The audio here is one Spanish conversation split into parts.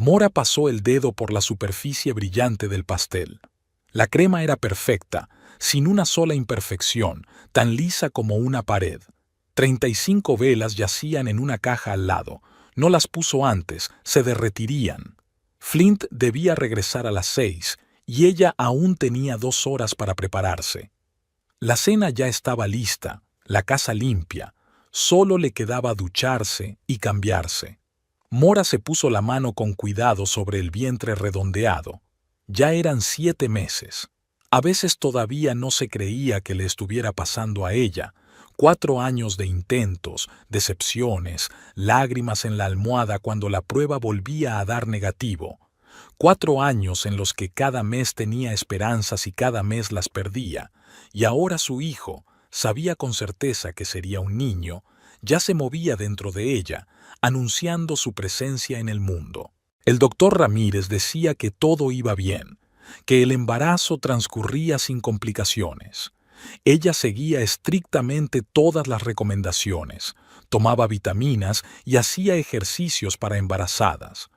Mora pasó el dedo por la superficie brillante del pastel. La crema era perfecta, sin una sola imperfección, tan lisa como una pared. 35 velas yacían en una caja al lado. No las puso antes, se derretirían. Flint debía regresar a las 6, y ella aún tenía 2 horas para prepararse. La cena ya estaba lista, la casa limpia. Solo le quedaba ducharse y cambiarse. Mora se puso la mano con cuidado sobre el vientre redondeado. Ya eran 7 meses. A veces todavía no se creía que le estuviera pasando a ella. 4 años de intentos, decepciones, lágrimas en la almohada cuando la prueba volvía a dar negativo. 4 años en los que cada mes tenía esperanzas y cada mes las perdía. Y ahora su hijo, sabía con certeza que sería un niño, ya se movía dentro de ella, anunciando su presencia en el mundo. El doctor Ramírez decía que todo iba bien, que el embarazo transcurría sin complicaciones. Ella seguía estrictamente todas las recomendaciones, tomaba vitaminas y hacía ejercicios para embarazadas.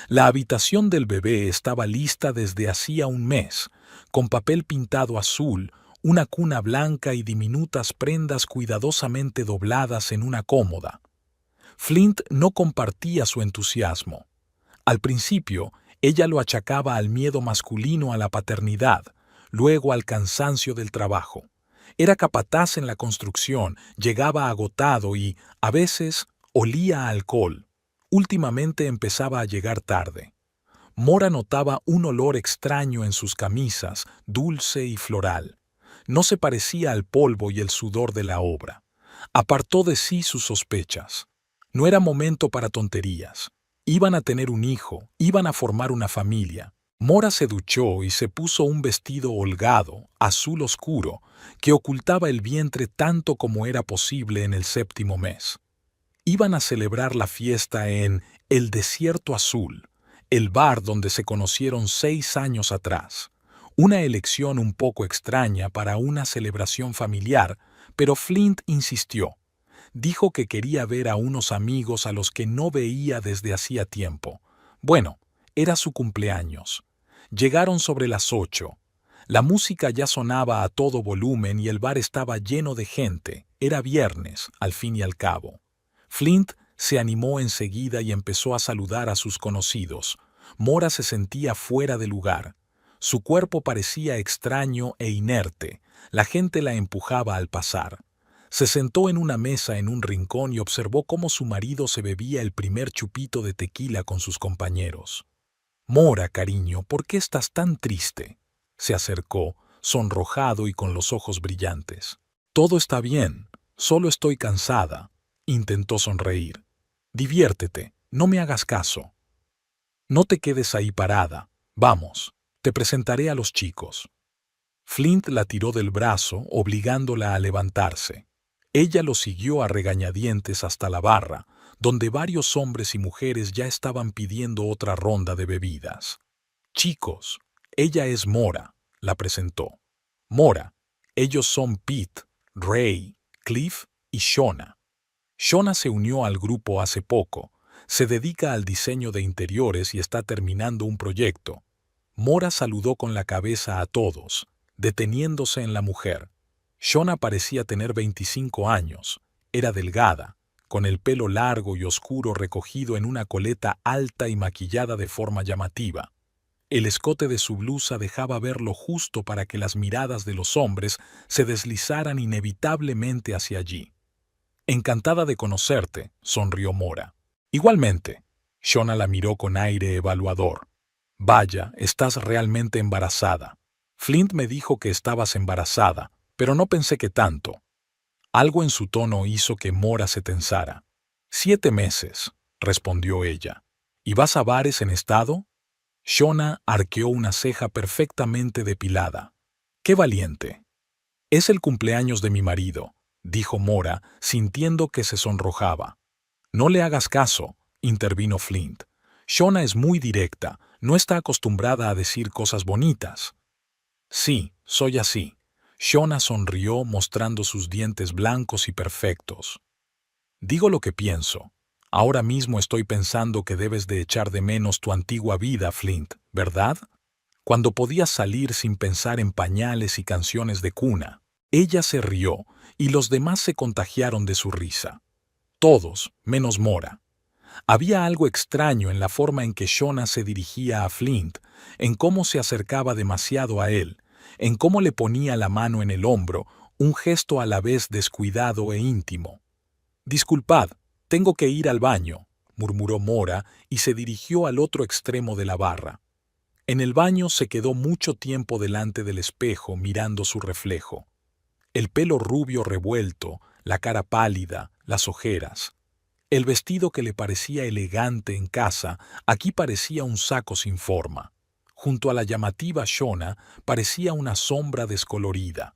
La habitación del bebé estaba lista desde hacía un mes, con papel pintado azul, una cuna blanca y diminutas prendas cuidadosamente dobladas en una cómoda. Flint no compartía su entusiasmo. Al principio, ella lo achacaba al miedo masculino a la paternidad, luego al cansancio del trabajo. Era capataz en la construcción, llegaba agotado y, a veces, olía a alcohol. Últimamente empezaba a llegar tarde. Mora notaba un olor extraño en sus camisas, dulce y floral. No se parecía al polvo y el sudor de la obra. Apartó de sí sus sospechas. No era momento para tonterías. Iban a tener un hijo, iban a formar una familia. Mora se duchó y se puso un vestido holgado, azul oscuro, que ocultaba el vientre tanto como era posible en el 7º mes. Iban a celebrar la fiesta en El Desierto Azul, el bar donde se conocieron 6 años atrás. Una elección un poco extraña para una celebración familiar, pero Flint insistió. Dijo que quería ver a unos amigos a los que no veía desde hacía tiempo. Bueno, era su cumpleaños. Llegaron sobre las 8. La música ya sonaba a todo volumen y el bar estaba lleno de gente. Era viernes, al fin y al cabo. Flint se animó enseguida y empezó a saludar a sus conocidos. Mora se sentía fuera de lugar. Su cuerpo parecía extraño e inerte. La gente la empujaba al pasar. Se sentó en una mesa en un rincón y observó cómo su marido se bebía el primer chupito de tequila con sus compañeros. «Mora, cariño, ¿por qué estás tan triste?», se acercó, sonrojado y con los ojos brillantes. «Todo está bien, solo estoy cansada», intentó sonreír. «Diviértete, no me hagas caso. No te quedes ahí parada. Vamos, te presentaré a los chicos». Flint la tiró del brazo, obligándola a levantarse. Ella lo siguió a regañadientes hasta la barra, donde varios hombres y mujeres ya estaban pidiendo otra ronda de bebidas. «Chicos, ella es Mora», la presentó. «Mora, ellos son Pete, Ray, Cliff y Shona». Shona se unió al grupo hace poco. Se dedica al diseño de interiores y está terminando un proyecto. Mora saludó con la cabeza a todos, deteniéndose en la mujer. Shona parecía tener 25 años. Era delgada, con el pelo largo y oscuro recogido en una coleta alta y maquillada de forma llamativa. El escote de su blusa dejaba ver lo justo para que las miradas de los hombres se deslizaran inevitablemente hacia allí. «Encantada de conocerte», sonrió Mora. «Igualmente». Shona la miró con aire evaluador. «Vaya, estás realmente embarazada. Flint me dijo que estabas embarazada, pero no pensé que tanto». Algo en su tono hizo que Mora se tensara. «7 meses», respondió ella. «¿Y vas a bares en estado?» Shona arqueó una ceja perfectamente depilada. «Qué valiente». «Es el cumpleaños de mi marido», dijo Mora, sintiendo que se sonrojaba. «No le hagas caso», intervino Flint. «Shona es muy directa, no está acostumbrada a decir cosas bonitas». «Sí, soy así». Shona sonrió mostrando sus dientes blancos y perfectos. «Digo lo que pienso. Ahora mismo estoy pensando que debes de echar de menos tu antigua vida, Flint, ¿verdad? Cuando podías salir sin pensar en pañales y canciones de cuna. Ella se rió y los demás se contagiaron de su risa. Todos, menos Mora. Había algo extraño en la forma en que Shona se dirigía a Flint, en cómo se acercaba demasiado a él, en cómo le ponía la mano en el hombro, un gesto a la vez descuidado e íntimo. «Disculpad, tengo que ir al baño», murmuró Mora y se dirigió al otro extremo de la barra. En el baño se quedó mucho tiempo delante del espejo mirando su reflejo. El pelo rubio revuelto, la cara pálida, las ojeras. El vestido que le parecía elegante en casa, aquí parecía un saco sin forma. Junto a la llamativa Shona parecía una sombra descolorida.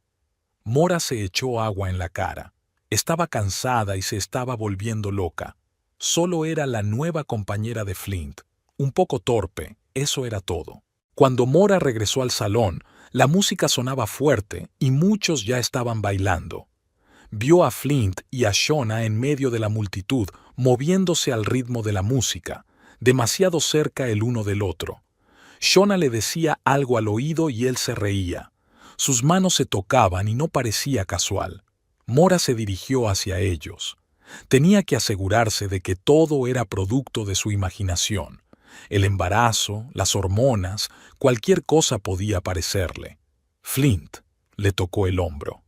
Mora se echó agua en la cara. Estaba cansada y se estaba volviendo loca. Solo era la nueva compañera de Flint. Un poco torpe, eso era todo. Cuando Mora regresó al salón, la música sonaba fuerte y muchos ya estaban bailando. Vio a Flint y a Shona en medio de la multitud, moviéndose al ritmo de la música, demasiado cerca el uno del otro. Shona le decía algo al oído y él se reía. Sus manos se tocaban y no parecía casual. Mora se dirigió hacia ellos. Tenía que asegurarse de que todo era producto de su imaginación. El embarazo, las hormonas, cualquier cosa podía parecerle. Flint le tocó el hombro.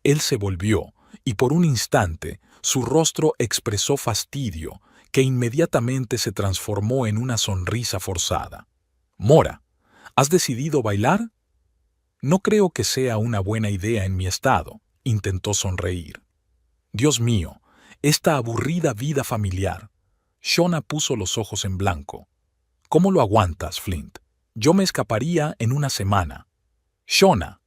Él se volvió, y por un instante su rostro expresó fastidio, que inmediatamente se transformó en una sonrisa forzada. «Mora, ¿has decidido bailar?» «No creo que sea una buena idea en mi estado», intentó sonreír. «Dios mío, esta aburrida vida familiar». Shona puso los ojos en blanco. «¿Cómo lo aguantas, Flint? Yo me escaparía en una semana». «Shona».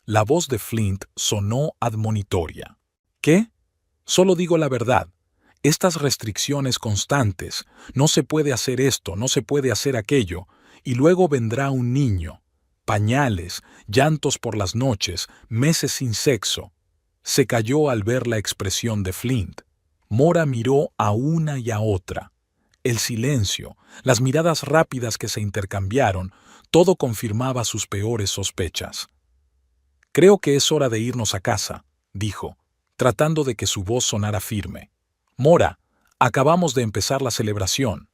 La voz de Flint sonó admonitoria. «¿Qué? Solo digo la verdad. Estas restricciones constantes, no se puede hacer esto, no se puede hacer aquello, y luego vendrá un niño. Pañales, llantos por las noches, meses sin sexo». Se calló al ver la expresión de Flint. Mora miró a una y a otra. El silencio, las miradas rápidas que se intercambiaron, todo confirmaba sus peores sospechas. «Creo que es hora de irnos a casa», dijo, tratando de que su voz sonara firme. «Mora, acabamos de empezar la celebración».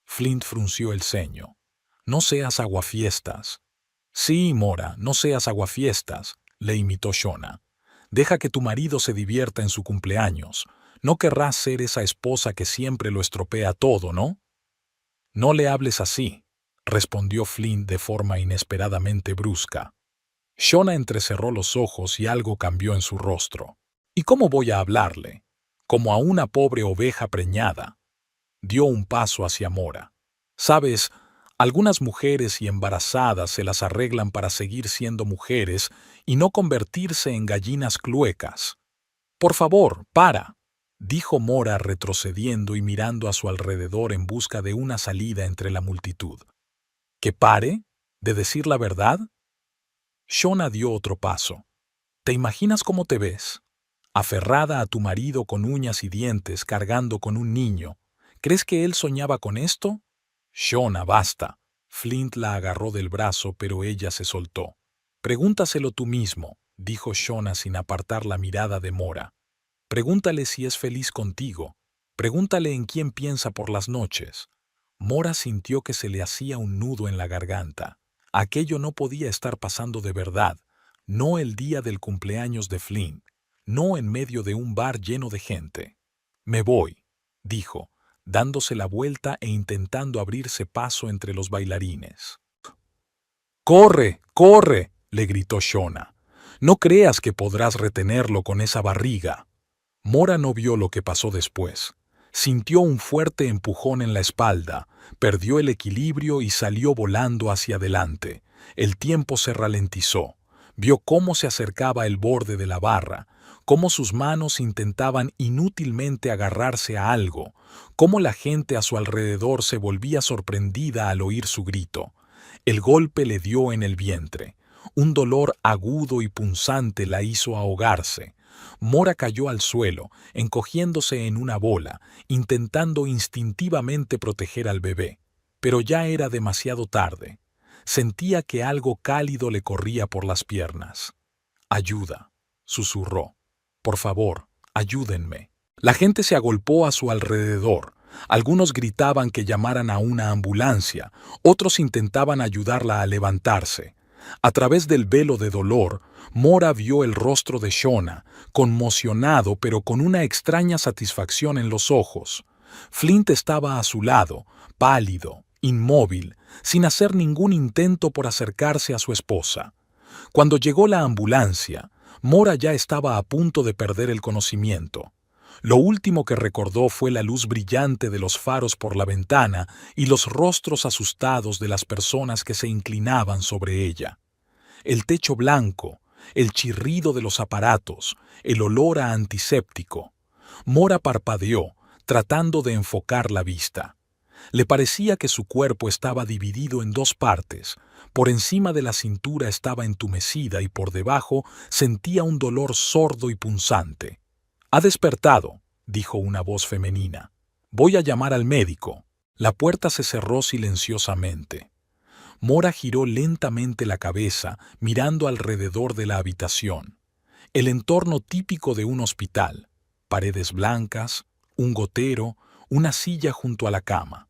Flint frunció el ceño. «No seas aguafiestas». «Sí, Mora, no seas aguafiestas», le imitó Shona. «Deja que tu marido se divierta en su cumpleaños. No querrás ser esa esposa que siempre lo estropea todo, ¿no?» «No le hables así», respondió Flint de forma inesperadamente brusca. Shona entrecerró los ojos y algo cambió en su rostro. «¿Y cómo voy a hablarle? Como a una pobre oveja preñada». Dio un paso hacia Mora. «Sabes, algunas mujeres y embarazadas se las arreglan para seguir siendo mujeres y no convertirse en gallinas cluecas». «Por favor, para», dijo Mora retrocediendo y mirando a su alrededor en busca de una salida entre la multitud. «¿Que pare? ¿De decir la verdad?» Shona dio otro paso. «¿Te imaginas cómo te ves? Aferrada a tu marido con uñas y dientes cargando con un niño. ¿Crees que él soñaba con esto?» «Shona, basta». Flint la agarró del brazo, pero ella se soltó. «Pregúntaselo tú mismo», dijo Shona sin apartar la mirada de Mora. «Pregúntale si es feliz contigo. Pregúntale en quién piensa por las noches». Mora sintió que se le hacía un nudo en la garganta. Aquello no podía estar pasando de verdad, no el día del cumpleaños de Flint, no en medio de un bar lleno de gente. «Me voy», dijo, dándose la vuelta e intentando abrirse paso entre los bailarines. «¡Corre, corre!», le gritó Shona. «No creas que podrás retenerlo con esa barriga». Mora no vio lo que pasó después. Sintió un fuerte empujón en la espalda, perdió el equilibrio y salió volando hacia adelante. El tiempo se ralentizó. Vio cómo se acercaba el borde de la barra, cómo sus manos intentaban inútilmente agarrarse a algo, cómo la gente a su alrededor se volvía sorprendida al oír su grito. El golpe le dio en el vientre. Un dolor agudo y punzante la hizo ahogarse. Mora cayó al suelo, encogiéndose en una bola, intentando instintivamente proteger al bebé. Pero ya era demasiado tarde. Sentía que algo cálido le corría por las piernas. «Ayuda», susurró. «Por favor, ayúdenme». La gente se agolpó a su alrededor. Algunos gritaban que llamaran a una ambulancia, otros intentaban ayudarla a levantarse. A través del velo de dolor, Mora vio el rostro de Shona, conmocionado pero con una extraña satisfacción en los ojos. Flint estaba a su lado, pálido, inmóvil, sin hacer ningún intento por acercarse a su esposa. Cuando llegó la ambulancia, Mora ya estaba a punto de perder el conocimiento. Lo último que recordó fue la luz brillante de los faros por la ventana y los rostros asustados de las personas que se inclinaban sobre ella. El techo blanco, el chirrido de los aparatos, el olor a antiséptico. Mora parpadeó, tratando de enfocar la vista. Le parecía que su cuerpo estaba dividido en dos partes. Por encima de la cintura estaba entumecida y por debajo sentía un dolor sordo y punzante. «Ha despertado», dijo una voz femenina. «Voy a llamar al médico». La puerta se cerró silenciosamente. Mora giró lentamente la cabeza, mirando alrededor de la habitación. El entorno típico de un hospital. Paredes blancas, un gotero, una silla junto a la cama.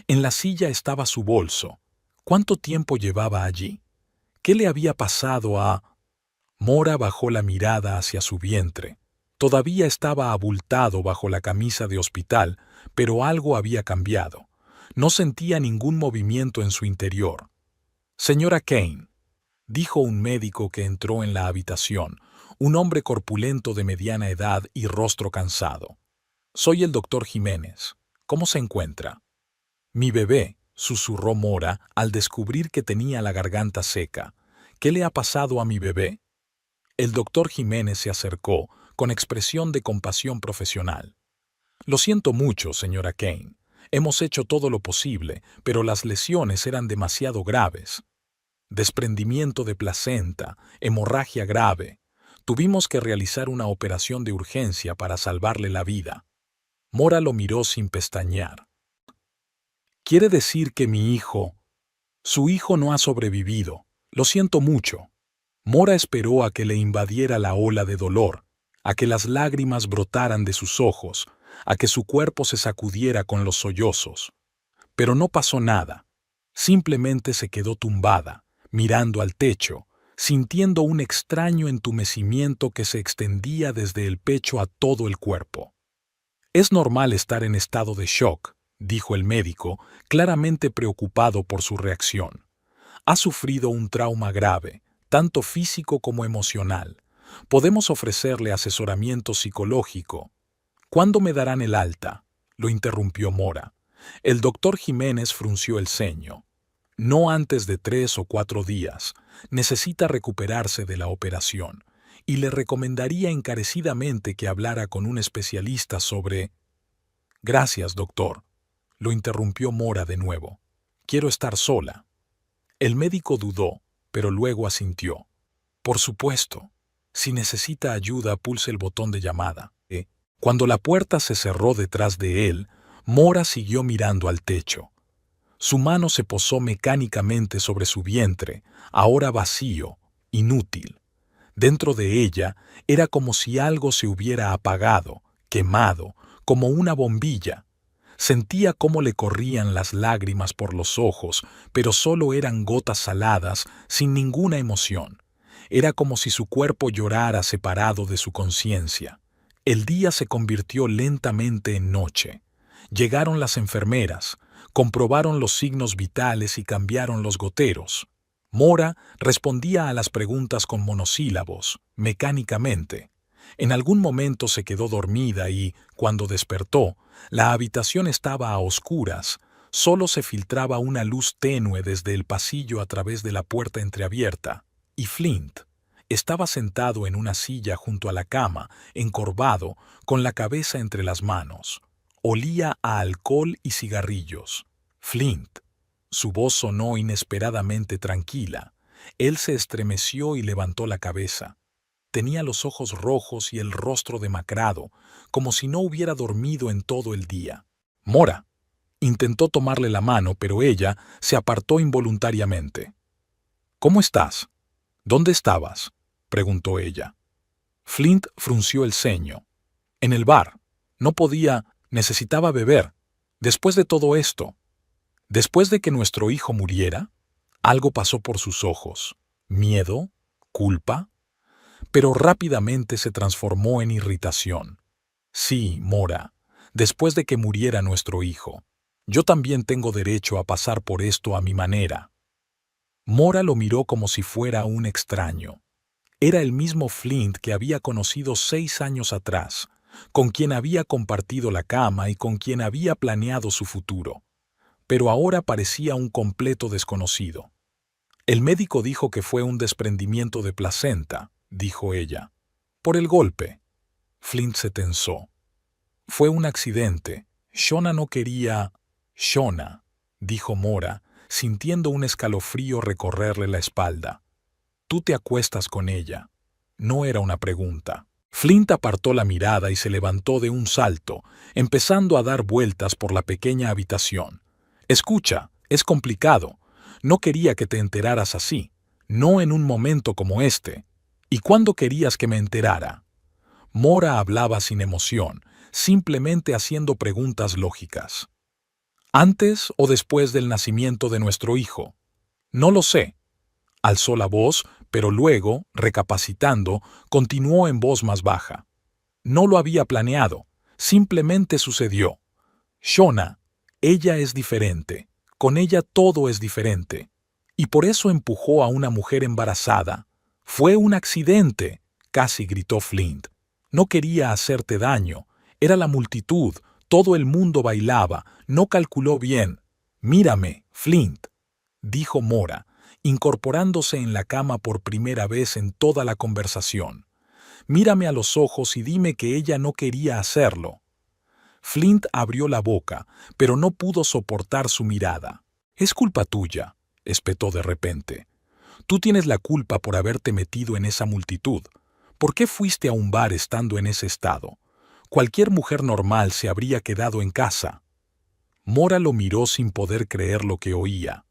En la silla estaba su bolso. ¿Cuánto tiempo llevaba allí? ¿Qué le había pasado a...? Mora bajó la mirada hacia su vientre. Todavía estaba abultado bajo la camisa de hospital, pero algo había cambiado. No sentía ningún movimiento en su interior. «Señora Kane», dijo un médico que entró en la habitación, un hombre corpulento de mediana edad y rostro cansado. «Soy el doctor Jiménez. ¿Cómo se encuentra?» «Mi bebé», susurró Mora al descubrir que tenía la garganta seca. «¿Qué le ha pasado a mi bebé?» El doctor Jiménez se acercó, con expresión de compasión profesional. «Lo siento mucho, señora Kane. Hemos hecho todo lo posible, pero las lesiones eran demasiado graves. Desprendimiento de placenta, hemorragia grave. Tuvimos que realizar una operación de urgencia para salvarle la vida». Mora lo miró sin pestañear. «¿Quiere decir que mi hijo...?» «Su hijo no ha sobrevivido. Lo siento mucho». Mora esperó a que le invadiera la ola de dolor, a que las lágrimas brotaran de sus ojos, a que su cuerpo se sacudiera con los sollozos. Pero no pasó nada. Simplemente se quedó tumbada, mirando al techo, sintiendo un extraño entumecimiento que se extendía desde el pecho a todo el cuerpo. «Es normal estar en estado de shock», dijo el médico, claramente preocupado por su reacción. «Ha sufrido un trauma grave, tanto físico como emocional. Podemos ofrecerle asesoramiento psicológico». «¿Cuándo me darán el alta?», lo interrumpió Mora. El doctor Jiménez frunció el ceño. «No antes de 3 o 4 días. Necesita recuperarse de la operación. Y le recomendaría encarecidamente que hablara con un especialista sobre...» «Gracias, doctor», lo interrumpió Mora de nuevo. «Quiero estar sola». El médico dudó, pero luego asintió. «Por supuesto. Si necesita ayuda, pulse el botón de llamada». Cuando la puerta se cerró detrás de él, Mora siguió mirando al techo. Su mano se posó mecánicamente sobre su vientre, ahora vacío, inútil. Dentro de ella era como si algo se hubiera apagado, quemado, como una bombilla. Sentía cómo le corrían las lágrimas por los ojos, pero solo eran gotas saladas, sin ninguna emoción. Era como si su cuerpo llorara separado de su conciencia. El día se convirtió lentamente en noche. Llegaron las enfermeras, comprobaron los signos vitales y cambiaron los goteros. Mora respondía a las preguntas con monosílabos, mecánicamente. En algún momento se quedó dormida y, cuando despertó, la habitación estaba a oscuras. Solo se filtraba una luz tenue desde el pasillo a través de la puerta entreabierta. Y Flint estaba sentado en una silla junto a la cama, encorvado, con la cabeza entre las manos. Olía a alcohol y cigarrillos. «Flint». Su voz sonó inesperadamente tranquila. Él se estremeció y levantó la cabeza. Tenía los ojos rojos y el rostro demacrado, como si no hubiera dormido en todo el día. Mora intentó tomarle la mano, pero ella se apartó involuntariamente. «¿Cómo estás? ¿Dónde estabas?», preguntó ella. Flint frunció el ceño. «En el bar. No podía, necesitaba beber. Después de todo esto, después de que nuestro hijo muriera». Algo pasó por sus ojos. ¿Miedo? ¿Culpa? Pero rápidamente se transformó en irritación. «Sí, Mora, después de que muriera nuestro hijo. Yo también tengo derecho a pasar por esto a mi manera». Mora lo miró como si fuera un extraño. Era el mismo Flint que había conocido 6 años atrás, con quien había compartido la cama y con quien había planeado su futuro. Pero ahora parecía un completo desconocido. «El médico dijo que fue un desprendimiento de placenta», dijo ella. «Por el golpe». Flint se tensó. «Fue un accidente. Shona no quería...» «Shona», dijo Mora, sintiendo un escalofrío recorrerle la espalda. «Tú te acuestas con ella». No era una pregunta. Flint apartó la mirada y se levantó de un salto, empezando a dar vueltas por la pequeña habitación. «Escucha, es complicado. No quería que te enteraras así, no en un momento como este. ¿Y cuándo querías que me enterara?». Mora hablaba sin emoción, simplemente haciendo preguntas lógicas. «¿Antes o después del nacimiento de nuestro hijo?». «No lo sé». Alzó la voz, pero luego, recapacitando, continuó en voz más baja. «No lo había planeado, simplemente sucedió. Shona, ella es diferente, con ella todo es diferente. Y por eso empujó a una mujer embarazada. Fue un accidente», casi gritó Flint. «No quería hacerte daño, era la multitud, todo el mundo bailaba, no calculó bien». «Mírame, Flint», dijo Mora, incorporándose en la cama por primera vez en toda la conversación. «Mírame a los ojos y dime que ella no quería hacerlo». Flint abrió la boca, pero no pudo soportar su mirada. «Es culpa tuya», espetó de repente. «Tú tienes la culpa por haberte metido en esa multitud. ¿Por qué fuiste a un bar estando en ese estado? Cualquier mujer normal se habría quedado en casa». Mora lo miró sin poder creer lo que oía.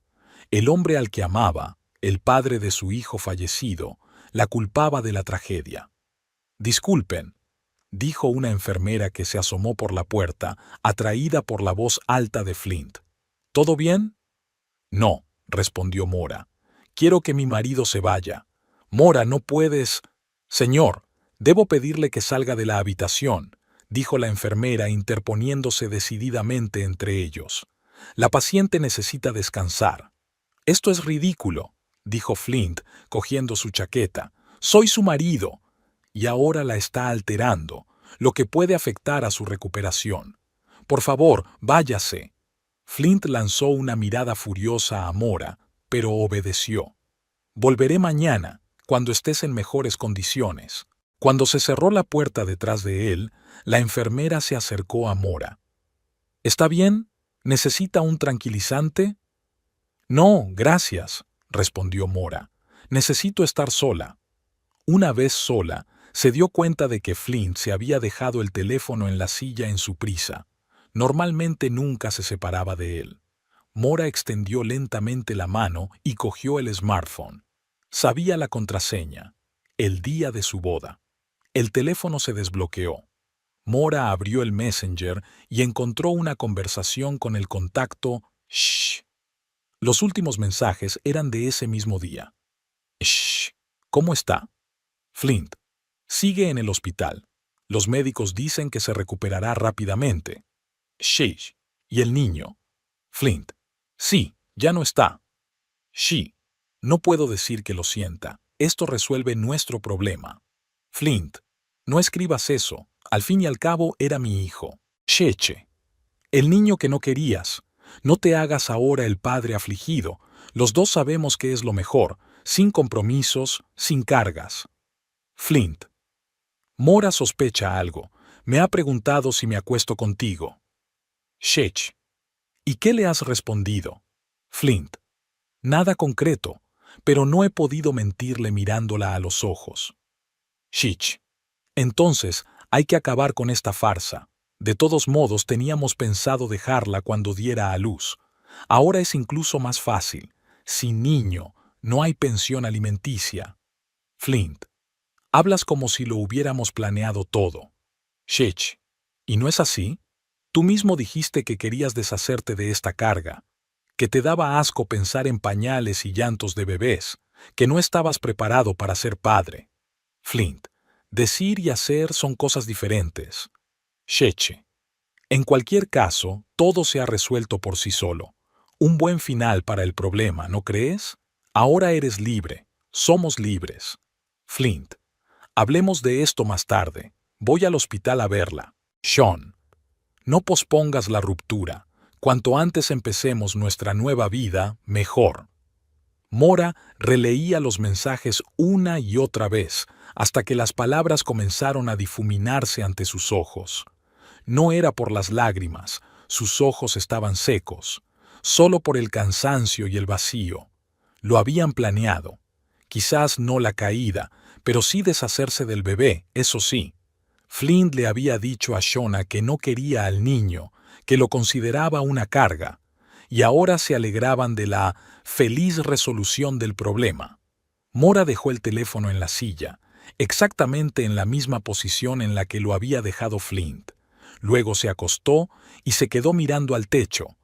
El hombre al que amaba, el padre de su hijo fallecido, la culpaba de la tragedia. «Disculpen», dijo una enfermera que se asomó por la puerta, atraída por la voz alta de Flint. «¿Todo bien?». «No», respondió Mora. «Quiero que mi marido se vaya». «Mora, no puedes...». «Señor, debo pedirle que salga de la habitación», dijo la enfermera interponiéndose decididamente entre ellos. «La paciente necesita descansar». «Esto es ridículo», dijo Flint, cogiendo su chaqueta. «Soy su marido». Y ahora la está alterando, lo que puede afectar a su recuperación. «Por favor, váyase». Flint lanzó una mirada furiosa a Mora, pero obedeció. «Volveré mañana, cuando estés en mejores condiciones». Cuando se cerró la puerta detrás de él, la enfermera se acercó a Mora. «¿Está bien? ¿Necesita un tranquilizante?». «No, gracias», respondió Mora. «Necesito estar sola». Una vez sola, se dio cuenta de que Flint se había dejado el teléfono en la silla en su prisa. Normalmente nunca se separaba de él. Mora extendió lentamente la mano y cogió el smartphone. Sabía la contraseña. El día de su boda. El teléfono se desbloqueó. Mora abrió el Messenger y encontró una conversación con el contacto Shh. Los últimos mensajes eran de ese mismo día. Shh. ¿Cómo está? Flint. Sigue en el hospital. Los médicos dicen que se recuperará rápidamente. Shh. ¿Y el niño? Flint. Sí, ya no está. Shh. No puedo decir que lo sienta. Esto resuelve nuestro problema. Flint. No escribas eso. Al fin y al cabo era mi hijo. Cheche. El niño que no querías. No te hagas ahora el padre afligido. Los dos sabemos que es lo mejor, sin compromisos, sin cargas. Flint. Mora sospecha algo. Me ha preguntado si me acuesto contigo. Shech. ¿Y qué le has respondido? Flint. Nada concreto, pero no he podido mentirle mirándola a los ojos. Shich. Entonces, hay que acabar con esta farsa. De todos modos, teníamos pensado dejarla cuando diera a luz. Ahora es incluso más fácil. Sin niño, no hay pensión alimenticia. Flint. Hablas como si lo hubiéramos planeado todo. Shich. ¿Y no es así? Tú mismo dijiste que querías deshacerte de esta carga, que te daba asco pensar en pañales y llantos de bebés, que no estabas preparado para ser padre. Flint. Decir y hacer son cosas diferentes. Sheche. En cualquier caso, todo se ha resuelto por sí solo. Un buen final para el problema, ¿no crees? Ahora eres libre. Somos libres. Flint. Hablemos de esto más tarde. Voy al hospital a verla. Sean. No pospongas la ruptura. Cuanto antes empecemos nuestra nueva vida, mejor. Mora releía los mensajes una y otra vez, hasta que las palabras comenzaron a difuminarse ante sus ojos. No era por las lágrimas, sus ojos estaban secos, solo por el cansancio y el vacío. Lo habían planeado. Quizás no la caída, pero sí deshacerse del bebé, eso sí. Flint le había dicho a Shona que no quería al niño, que lo consideraba una carga, y ahora se alegraban de la feliz resolución del problema. Mora dejó el teléfono en la silla, exactamente en la misma posición en la que lo había dejado Flint. Luego se acostó y se quedó mirando al techo.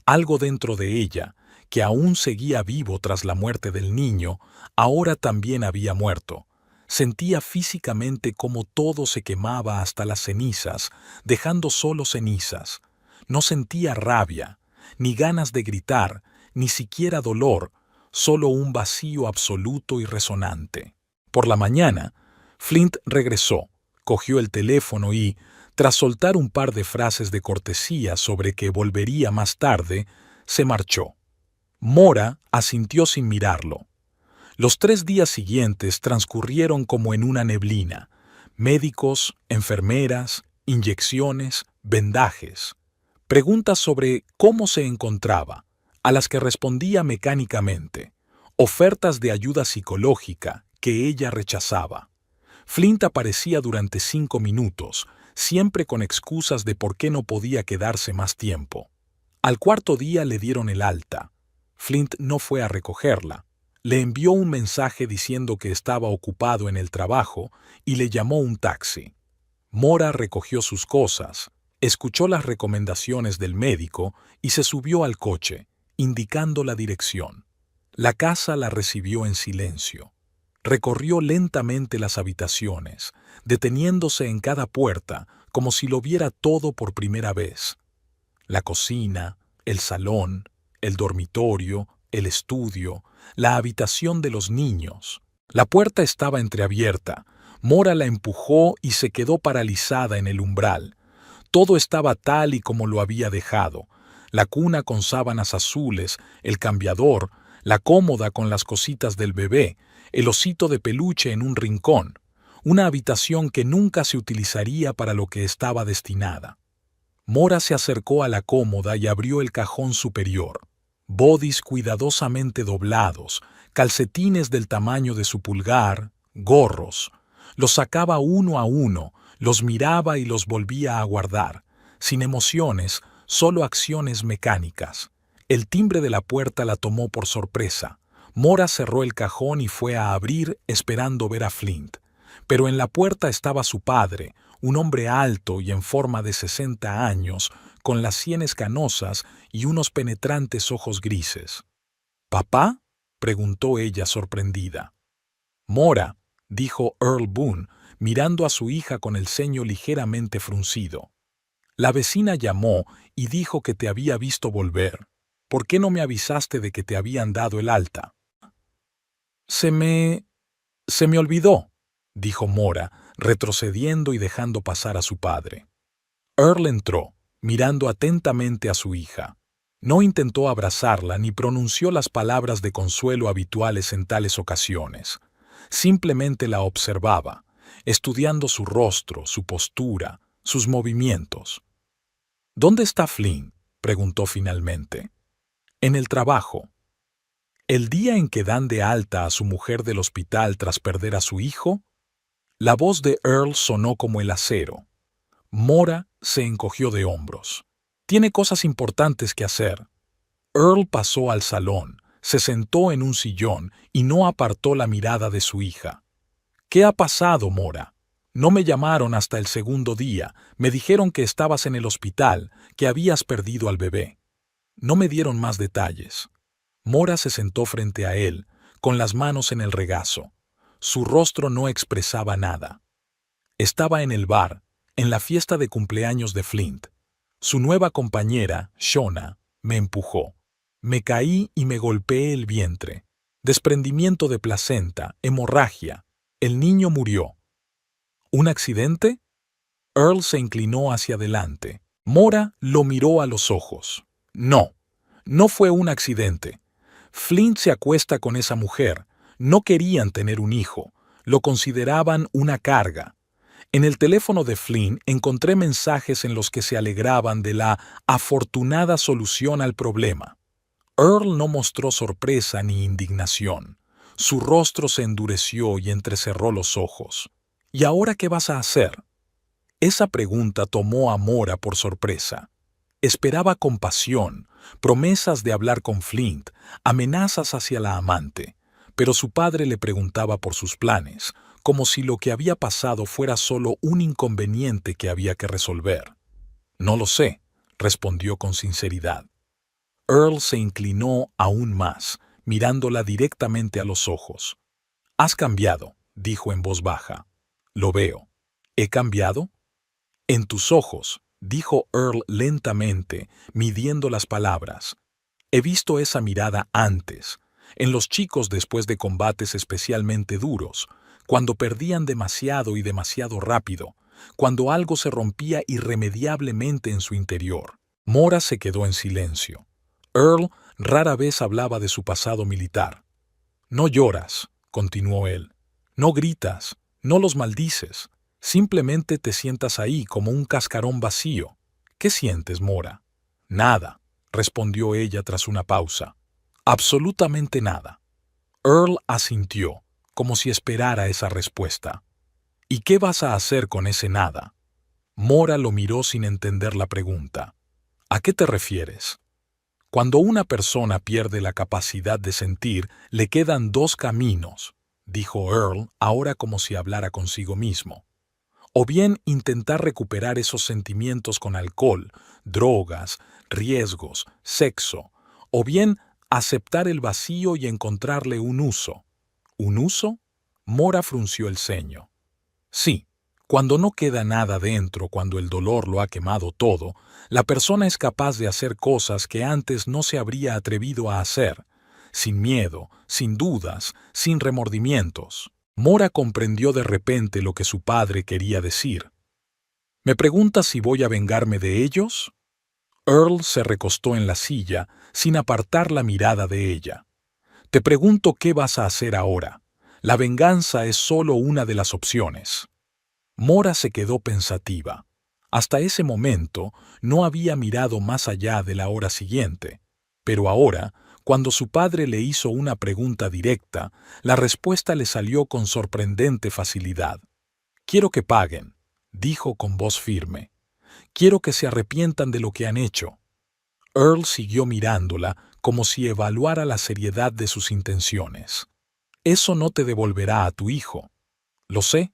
Algo dentro de ella, que aún seguía vivo tras la muerte del niño, ahora también había muerto. Sentía físicamente cómo todo se quemaba hasta las cenizas, dejando solo cenizas. No sentía rabia, ni ganas de gritar, ni siquiera dolor, solo un vacío absoluto y resonante. Por la mañana, Flint regresó, cogió el teléfono y, tras soltar un par de frases de cortesía sobre que volvería más tarde, se marchó. Mora asintió sin mirarlo. Los 3 días siguientes transcurrieron como en una neblina. Médicos, enfermeras, inyecciones, vendajes. Preguntas sobre cómo se encontraba, a las que respondía mecánicamente. Ofertas de ayuda psicológica que ella rechazaba. Flint aparecía durante 5 minutos, siempre con excusas de por qué no podía quedarse más tiempo. Al 4.º día le dieron el alta. Flint no fue a recogerla. Le envió un mensaje diciendo que estaba ocupado en el trabajo y le llamó un taxi. Mora recogió sus cosas, escuchó las recomendaciones del médico y se subió al coche, indicando la dirección. La casa la recibió en silencio. Recorrió lentamente las habitaciones, deteniéndose en cada puerta como si lo viera todo por primera vez. La cocina, el salón, el dormitorio, el estudio, la habitación de los niños. La puerta estaba entreabierta. Mora la empujó y se quedó paralizada en el umbral. Todo estaba tal y como lo había dejado. La cuna con sábanas azules, el cambiador, la cómoda con las cositas del bebé, el osito de peluche en un rincón. Una habitación que nunca se utilizaría para lo que estaba destinada. Mora se acercó a la cómoda y abrió el cajón superior. Bodys cuidadosamente doblados, calcetines del tamaño de su pulgar, gorros. Los sacaba uno a uno, los miraba y los volvía a guardar, sin emociones, solo acciones mecánicas. El timbre de la puerta la tomó por sorpresa. Mora cerró el cajón y fue a abrir esperando ver a Flint. Pero en la puerta estaba su padre, un hombre alto y en forma de 60 años, con las sienes canosas y unos penetrantes ojos grises. ¿Papá?, preguntó ella sorprendida. Mora, dijo Earl Boone, mirando a su hija con el ceño ligeramente fruncido. La vecina llamó y dijo que te había visto volver. ¿Por qué no me avisaste de que te habían dado el alta? Se me olvidó, dijo Mora, retrocediendo y dejando pasar a su padre. Earl entró, mirando atentamente a su hija. No intentó abrazarla ni pronunció las palabras de consuelo habituales en tales ocasiones. Simplemente la observaba, estudiando su rostro, su postura, sus movimientos. ¿Dónde está Flynn?, preguntó finalmente. En el trabajo. El día en que dan de alta a su mujer del hospital tras perder a su hijo, La voz de Earl sonó como el acero. Mora se encogió de hombros. Tiene cosas importantes que hacer. Earl pasó al salón, se sentó en un sillón y no apartó la mirada de su hija. ¿Qué ha pasado, Mora? No me llamaron hasta el segundo día. Me dijeron que estabas en el hospital, que habías perdido al bebé. No me dieron más detalles. Mora se sentó frente a él, con las manos en el regazo. Su rostro no expresaba nada. Estaba en el bar, en la fiesta de cumpleaños de Flint. Su nueva compañera, Shona, me empujó. Me caí y me golpeé el vientre. Desprendimiento de placenta, hemorragia. El niño murió. ¿Un accidente? Earl se inclinó hacia adelante. Mora lo miró a los ojos. No, no fue un accidente. Flint se acuesta con esa mujer. No querían tener un hijo. Lo consideraban una carga. En el teléfono de Flynn encontré mensajes en los que se alegraban de la afortunada solución al problema. Earl no mostró sorpresa ni indignación. Su rostro se endureció y entrecerró los ojos. ¿Y ahora qué vas a hacer? Esa pregunta tomó a Mora por sorpresa. Esperaba compasión, promesas de hablar con Flint, amenazas hacia la amante, pero su padre le preguntaba por sus planes, como si lo que había pasado fuera solo un inconveniente que había que resolver. No lo sé, respondió con sinceridad. Earl se inclinó aún más, mirándola directamente a los ojos. «Has cambiado», dijo en voz baja. «Lo veo». «¿He cambiado?» «En tus ojos», dijo Earl lentamente, midiendo las palabras. «He visto esa mirada antes, en los chicos después de combates especialmente duros, cuando perdían demasiado y demasiado rápido, cuando algo se rompía irremediablemente en su interior». Mora se quedó en silencio. Earl rara vez hablaba de su pasado militar. «No lloras», continuó él. «No gritas, no los maldices. Simplemente te sientas ahí como un cascarón vacío. ¿Qué sientes, Mora?» «Nada», respondió ella tras una pausa. «Absolutamente nada». Earl asintió, como si esperara esa respuesta. «¿Y qué vas a hacer con ese nada?» Mora lo miró sin entender la pregunta. «¿A qué te refieres?» «Cuando una persona pierde la capacidad de sentir, le quedan dos caminos», dijo Earl, ahora como si hablara consigo mismo. «O bien intentar recuperar esos sentimientos con alcohol, drogas, riesgos, sexo, o bien aceptar el vacío y encontrarle un uso». «¿Un uso?» Mora frunció el ceño. «Sí, cuando no queda nada dentro, cuando el dolor lo ha quemado todo, la persona es capaz de hacer cosas que antes no se habría atrevido a hacer, sin miedo, sin dudas, sin remordimientos». Mora comprendió de repente lo que su padre quería decir. «¿Me preguntas si voy a vengarme de ellos?» Earl se recostó en la silla, sin apartar la mirada de ella. «Te pregunto qué vas a hacer ahora. La venganza es solo una de las opciones». Mora se quedó pensativa. Hasta ese momento no había mirado más allá de la hora siguiente, pero ahora, cuando su padre le hizo una pregunta directa, la respuesta le salió con sorprendente facilidad. «Quiero que paguen», dijo con voz firme. «Quiero que se arrepientan de lo que han hecho». Earl siguió mirándola como si evaluara la seriedad de sus intenciones. «Eso no te devolverá a tu hijo». «Lo sé.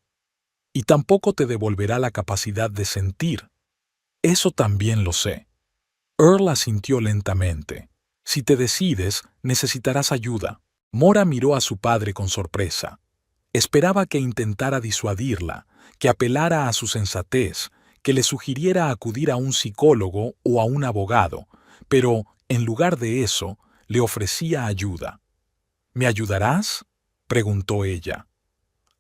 Y tampoco te devolverá la capacidad de sentir». «Eso también lo sé». Earl asintió lentamente. «Si te decides, necesitarás ayuda». Mora miró a su padre con sorpresa. Esperaba que intentara disuadirla, que apelara a su sensatez, que le sugiriera acudir a un psicólogo o a un abogado, pero, en lugar de eso, le ofrecía ayuda. «¿Me ayudarás?», preguntó ella.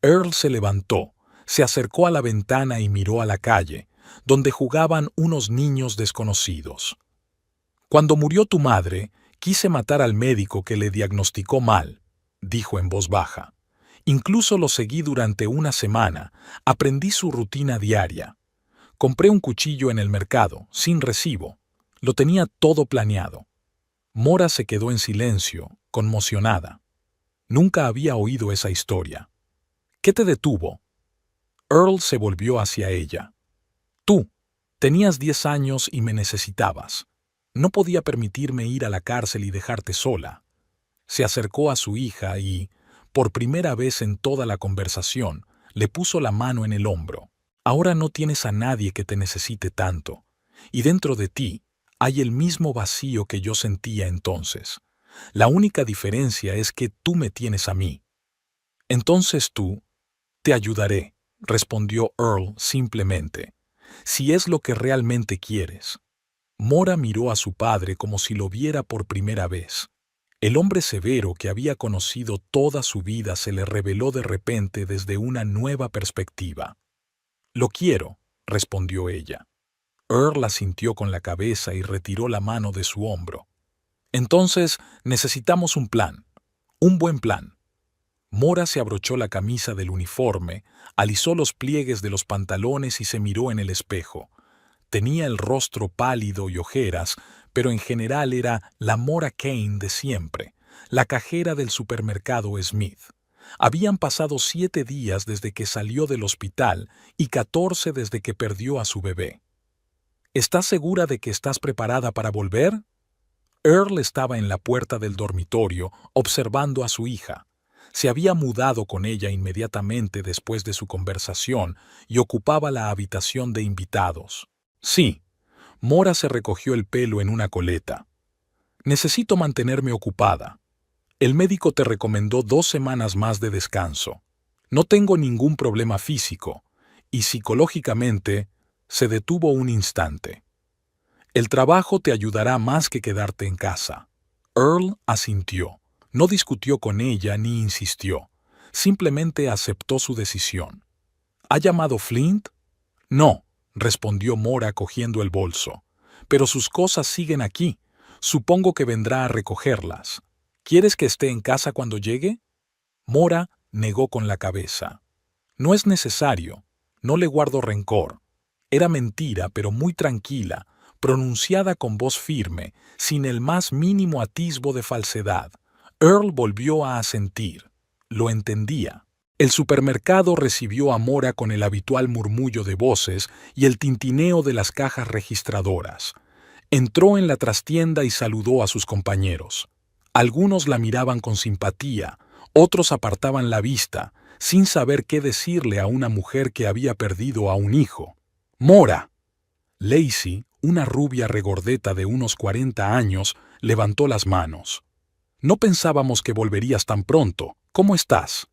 Earl se levantó, se acercó a la ventana y miró a la calle, donde jugaban unos niños desconocidos. «Cuando murió tu madre, quise matar al médico que le diagnosticó mal», dijo en voz baja. «Incluso lo seguí durante una semana, aprendí su rutina diaria. Compré un cuchillo en el mercado, sin recibo. Lo tenía todo planeado». Mora se quedó en silencio, conmocionada. Nunca había oído esa historia. «¿Qué te detuvo?» Earl se volvió hacia ella. Tú, tenías 10 años y me necesitabas. No podía permitirme ir a la cárcel y dejarte sola. Se acercó a su hija y, por primera vez en toda la conversación, le puso la mano en el hombro. Ahora no tienes a nadie que te necesite tanto, y dentro de ti hay el mismo vacío que yo sentía entonces. La única diferencia es que tú me tienes a mí. Entonces tú, te ayudaré, respondió Earl simplemente, si es lo que realmente quieres. Mora miró a su padre como si lo viera por primera vez. El hombre severo que había conocido toda su vida se le reveló de repente desde una nueva perspectiva. Lo quiero, respondió ella. Earl asintió con la cabeza y retiró la mano de su hombro. Entonces necesitamos un plan, un buen plan. Mora se abrochó la camisa del uniforme, alisó los pliegues de los pantalones y se miró en el espejo. Tenía el rostro pálido y ojeras, pero en general era la Mora Kane de siempre, la cajera del supermercado Smith. Habían pasado 7 días desde que salió del hospital y 14 desde que perdió a su bebé. ¿Estás segura de que estás preparada para volver? Earl estaba en la puerta del dormitorio observando a su hija. Se había mudado con ella inmediatamente después de su conversación y ocupaba la habitación de invitados. Sí, Mora se recogió el pelo en una coleta. Necesito mantenerme ocupada. El médico te recomendó 2 semanas más de descanso. No tengo ningún problema físico, y psicológicamente se detuvo un instante. El trabajo te ayudará más que quedarte en casa. Earl asintió. No discutió con ella ni insistió. Simplemente aceptó su decisión. ¿Ha llamado Flint? No, respondió Mora cogiendo el bolso. Pero sus cosas siguen aquí. Supongo que vendrá a recogerlas. ¿Quieres que esté en casa cuando llegue? Mora negó con la cabeza. No es necesario. No le guardo rencor. Era mentira, pero muy tranquila, pronunciada con voz firme, sin el más mínimo atisbo de falsedad. Earl volvió a asentir. Lo entendía. El supermercado recibió a Mora con el habitual murmullo de voces y el tintineo de las cajas registradoras. Entró en la trastienda y saludó a sus compañeros. Algunos la miraban con simpatía, otros apartaban la vista, sin saber qué decirle a una mujer que había perdido a un hijo. ¡Mora! Lacey, una rubia regordeta de unos 40 años, levantó las manos. No pensábamos que volverías tan pronto. ¿Cómo estás?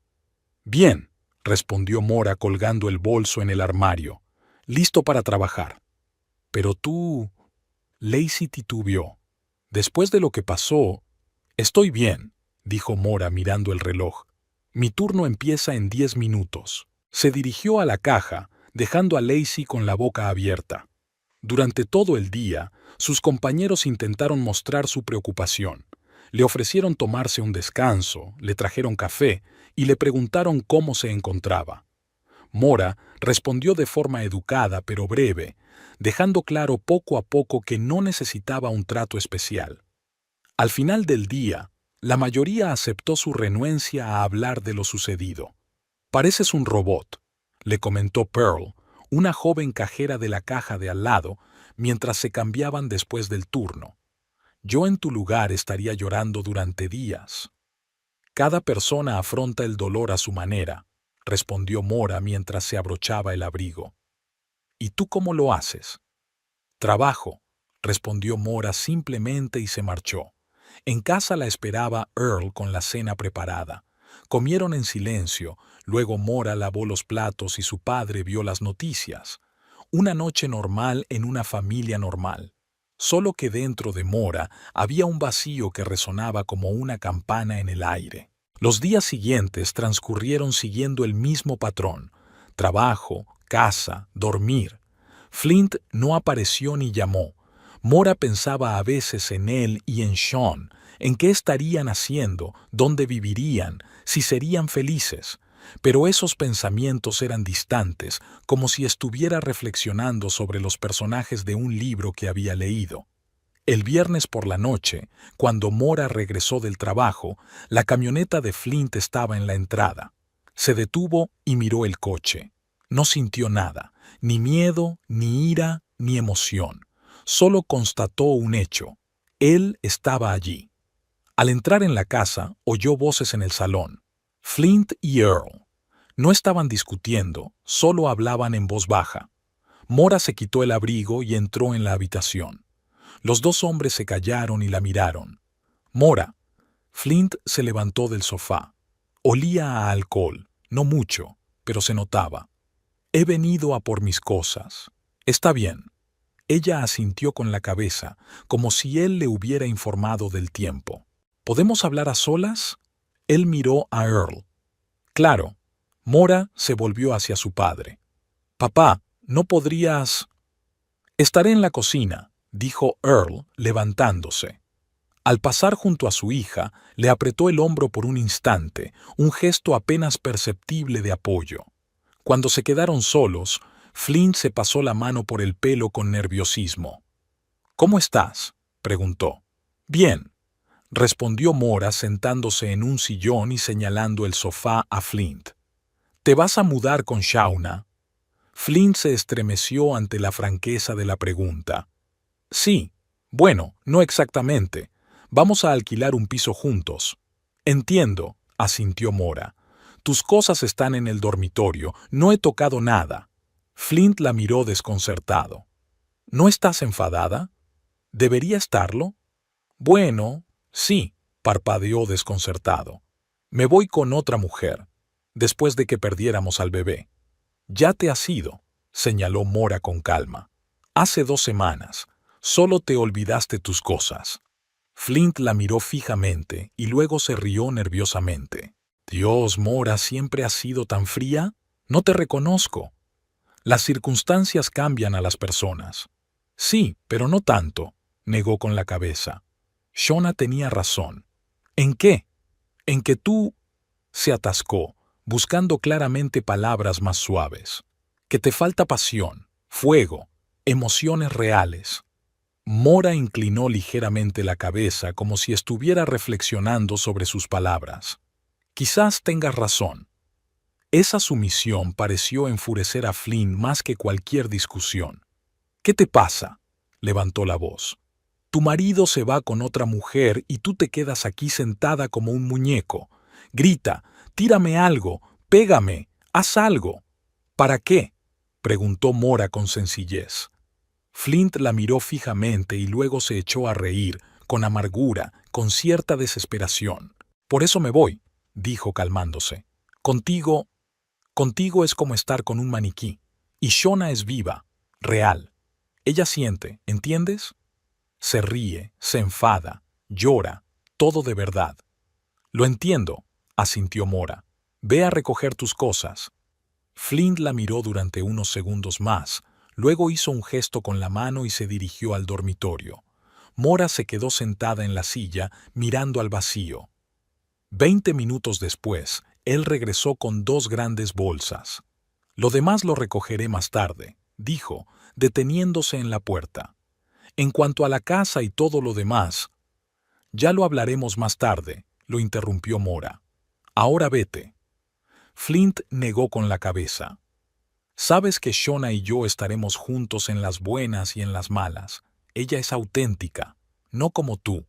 Bien, respondió Mora colgando el bolso en el armario. Listo para trabajar. Pero tú... Lacey titubeó. Después de lo que pasó... Estoy bien, dijo Mora mirando el reloj. Mi turno empieza en 10 minutos. Se dirigió a la caja, dejando a Lacey con la boca abierta. Durante todo el día, sus compañeros intentaron mostrar su preocupación. Le ofrecieron tomarse un descanso, le trajeron café y le preguntaron cómo se encontraba. Mora respondió de forma educada pero breve, dejando claro poco a poco que no necesitaba un trato especial. Al final del día, la mayoría aceptó su renuencia a hablar de lo sucedido. «Pareces un robot», le comentó Pearl, una joven cajera de la caja de al lado, mientras se cambiaban después del turno. «Yo en tu lugar estaría llorando durante días». «Cada persona afronta el dolor a su manera», respondió Mora mientras se abrochaba el abrigo. «¿Y tú cómo lo haces?» «Trabajo», respondió Mora simplemente y se marchó. En casa la esperaba Earl con la cena preparada. Comieron en silencio, luego Mora lavó los platos y su padre vio las noticias. Una noche normal en una familia normal. Solo que dentro de Mora había un vacío que resonaba como una campana en el aire. Los días siguientes transcurrieron siguiendo el mismo patrón. Trabajo, casa, dormir. Flint no apareció ni llamó. Mora pensaba a veces en él y en Sean, en qué estarían haciendo, dónde vivirían, si serían felices. Pero esos pensamientos eran distantes, como si estuviera reflexionando sobre los personajes de un libro que había leído. El viernes por la noche, cuando Mora regresó del trabajo, la camioneta de Flint estaba en la entrada. Se detuvo y miró el coche. No sintió nada, ni miedo, ni ira, ni emoción. Solo constató un hecho. Él estaba allí. Al entrar en la casa, oyó voces en el salón. Flint y Earl. No estaban discutiendo, solo hablaban en voz baja. Mora se quitó el abrigo y entró en la habitación. Los dos hombres se callaron y la miraron. Mora. Flint se levantó del sofá. Olía a alcohol, no mucho, pero se notaba. He venido a por mis cosas. Está bien. Ella asintió con la cabeza, como si él le hubiera informado del tiempo. ¿Podemos hablar a solas? Él miró a Earl. Claro. Mora se volvió hacia su padre. Papá, ¿no podrías...? Estaré en la cocina, dijo Earl, levantándose. Al pasar junto a su hija, le apretó el hombro por un instante, un gesto apenas perceptible de apoyo. Cuando se quedaron solos, Flint se pasó la mano por el pelo con nerviosismo. ¿Cómo estás?, preguntó. Bien, respondió Mora sentándose en un sillón y señalando el sofá a Flint. ¿Te vas a mudar con Shauna? Flint se estremeció ante la franqueza de la pregunta. Sí, bueno, no exactamente. Vamos a alquilar un piso juntos. Entiendo, asintió Mora. Tus cosas están en el dormitorio, no he tocado nada. Flint la miró desconcertado. ¿No estás enfadada? ¿Debería estarlo? Bueno, sí, parpadeó desconcertado. Me voy con otra mujer, después de que perdiéramos al bebé. Ya te has ido, señaló Mora con calma. Hace 2 semanas. Solo te olvidaste tus cosas. Flint la miró fijamente y luego se rió nerviosamente. Dios, Mora, ¿siempre has sido tan fría? No te reconozco. Las circunstancias cambian a las personas. Sí, pero no tanto, negó con la cabeza. Shauna tenía razón. ¿En qué? En que tú... Se atascó, buscando claramente palabras más suaves. Que te falta pasión, fuego, emociones reales. Mora inclinó ligeramente la cabeza como si estuviera reflexionando sobre sus palabras. Quizás tengas razón. Esa sumisión pareció enfurecer a Flynn más que cualquier discusión. ¿Qué te pasa?, levantó la voz. Tu marido se va con otra mujer y tú te quedas aquí sentada como un muñeco. Grita, tírame algo, pégame, haz algo. ¿Para qué?, preguntó Mora con sencillez. Flint la miró fijamente y luego se echó a reír, con amargura, con cierta desesperación. Por eso me voy, dijo calmándose. Contigo es como estar con un maniquí. Y Shauna es viva, real. Ella siente, ¿entiendes? Se ríe, se enfada, llora, todo de verdad. Lo entiendo, asintió Mora. Ve a recoger tus cosas. Flint la miró durante unos segundos más, luego hizo un gesto con la mano y se dirigió al dormitorio. Mora se quedó sentada en la silla, mirando al vacío. 20 minutos después, él regresó con 2 grandes bolsas. Lo demás lo recogeré más tarde, dijo, deteniéndose en la puerta. En cuanto a la casa y todo lo demás, ya lo hablaremos más tarde, lo interrumpió Mora. Ahora vete. Flint negó con la cabeza. Sabes que Shauna y yo estaremos juntos en las buenas y en las malas. Ella es auténtica, no como tú.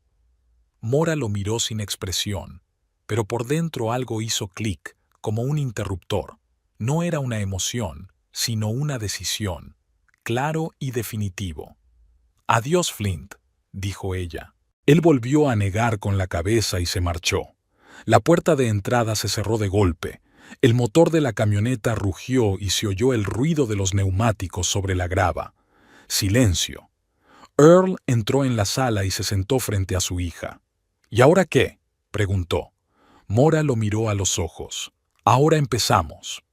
Mora lo miró sin expresión, pero por dentro algo hizo clic, como un interruptor. No era una emoción, sino una decisión, claro y definitivo. Adiós, Flint, dijo ella. Él volvió a negar con la cabeza y se marchó. La puerta de entrada se cerró de golpe. El motor de la camioneta rugió y se oyó el ruido de los neumáticos sobre la grava. Silencio. Earl entró en la sala y se sentó frente a su hija. ¿Y ahora qué?, preguntó. Mora lo miró a los ojos. Ahora empezamos.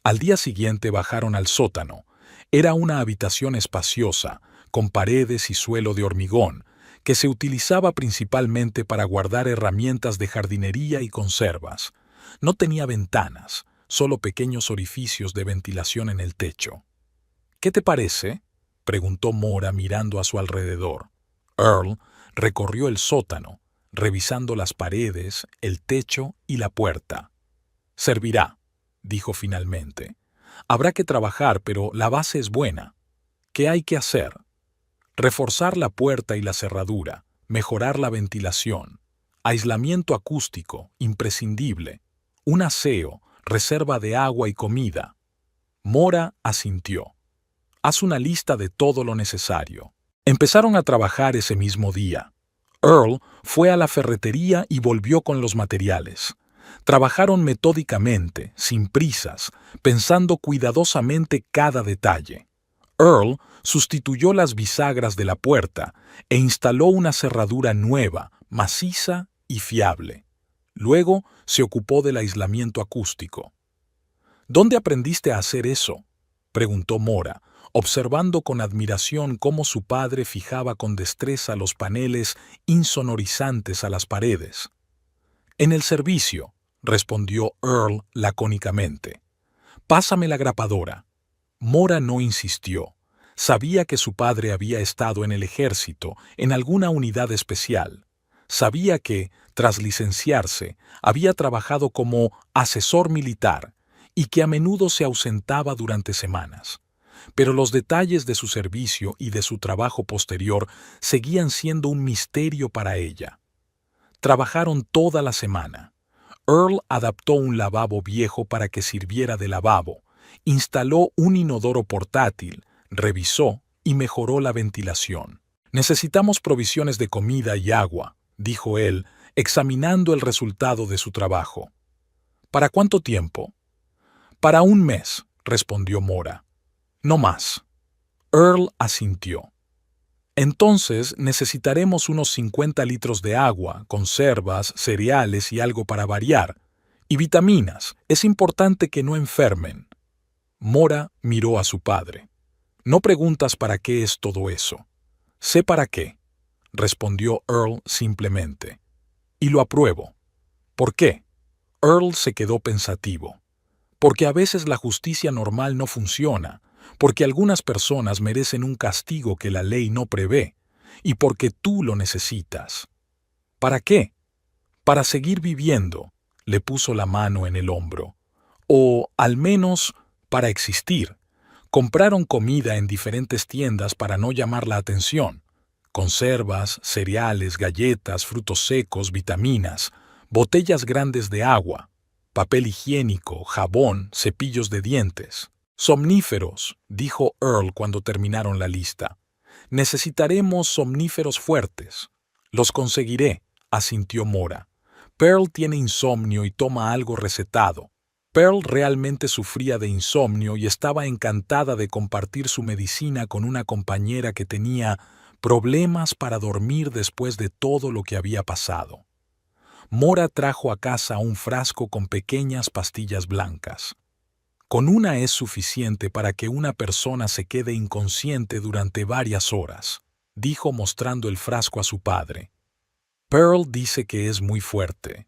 Al día siguiente bajaron al sótano. Era una habitación espaciosa, con paredes y suelo de hormigón, que se utilizaba principalmente para guardar herramientas de jardinería y conservas. No tenía ventanas, solo pequeños orificios de ventilación en el techo. ¿Qué te parece?, preguntó Mora mirando a su alrededor. Earl recorrió el sótano, revisando las paredes, el techo y la puerta. Servirá, dijo finalmente. Habrá que trabajar, pero la base es buena. ¿Qué hay que hacer? Reforzar la puerta y la cerradura, mejorar la ventilación, aislamiento acústico, imprescindible, un aseo, reserva de agua y comida. Mora asintió. Haz una lista de todo lo necesario. Empezaron a trabajar ese mismo día. Earl fue a la ferretería y volvió con los materiales. Trabajaron metódicamente, sin prisas, pensando cuidadosamente cada detalle. Earl sustituyó las bisagras de la puerta e instaló una cerradura nueva, maciza y fiable. Luego se ocupó del aislamiento acústico. ¿Dónde aprendiste a hacer eso?, preguntó Mora, observando con admiración cómo su padre fijaba con destreza los paneles insonorizantes a las paredes. En el servicio, respondió Earl lacónicamente. Pásame la grapadora. Mora no insistió. Sabía que su padre había estado en el ejército, en alguna unidad especial. Sabía que, tras licenciarse, había trabajado como asesor militar y que a menudo se ausentaba durante semanas. Pero los detalles de su servicio y de su trabajo posterior seguían siendo un misterio para ella. Trabajaron toda la semana. Earl adaptó un lavabo viejo para que sirviera de lavabo, instaló un inodoro portátil, revisó y mejoró la ventilación. Necesitamos provisiones de comida y agua, dijo él, examinando el resultado de su trabajo. ¿Para cuánto tiempo? Para un mes, respondió Mora. No más. Earl asintió. Entonces necesitaremos unos 50 litros de agua, conservas, cereales y algo para variar. Y vitaminas. Es importante que no enfermen. Mora miró a su padre. No preguntas para qué es todo eso. Sé para qué, respondió Earl simplemente. Y lo apruebo. ¿Por qué? Earl se quedó pensativo. Porque a veces la justicia normal no funciona, porque algunas personas merecen un castigo que la ley no prevé, y porque tú lo necesitas. ¿Para qué? Para seguir viviendo, le puso la mano en el hombro. O, al menos, para existir. Compraron comida en diferentes tiendas para no llamar la atención. Conservas, cereales, galletas, frutos secos, vitaminas, botellas grandes de agua, papel higiénico, jabón, cepillos de dientes. Somníferos, dijo Earl cuando terminaron la lista. Necesitaremos somníferos fuertes. Los conseguiré, asintió Mora. Pearl tiene insomnio y toma algo recetado. Pearl realmente sufría de insomnio y estaba encantada de compartir su medicina con una compañera que tenía problemas para dormir después de todo lo que había pasado. Mora trajo a casa un frasco con pequeñas pastillas blancas. Con una es suficiente para que una persona se quede inconsciente durante varias horas, dijo mostrando el frasco a su padre. Pearl dice que es muy fuerte.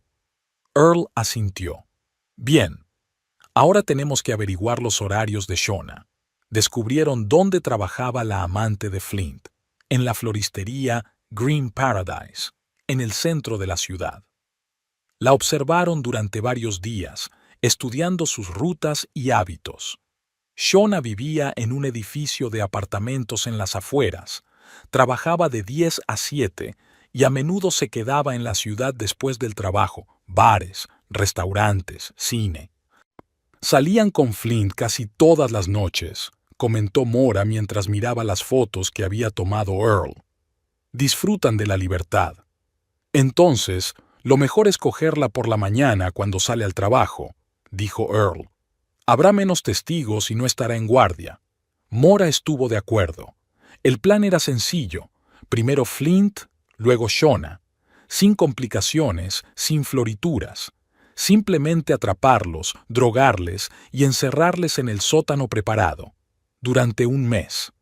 Earl asintió. Bien. Ahora tenemos que averiguar los horarios de Shona. Descubrieron dónde trabajaba la amante de Flint, en la floristería Green Paradise, en el centro de la ciudad. La observaron durante varios días, estudiando sus rutas y hábitos. Shona vivía en un edificio de apartamentos en las afueras, trabajaba de 10 a 7 y a menudo se quedaba en la ciudad después del trabajo, bares, restaurantes, cine. Salían con Flint casi todas las noches, comentó Mora mientras miraba las fotos que había tomado Earl. Disfrutan de la libertad. Entonces, lo mejor es cogerla por la mañana cuando sale al trabajo, dijo Earl. Habrá menos testigos y no estará en guardia. Mora estuvo de acuerdo. El plan era sencillo. Primero Flint, luego Shona. Sin complicaciones, sin florituras. Simplemente atraparlos, drogarles y encerrarles en el sótano preparado. Durante un mes.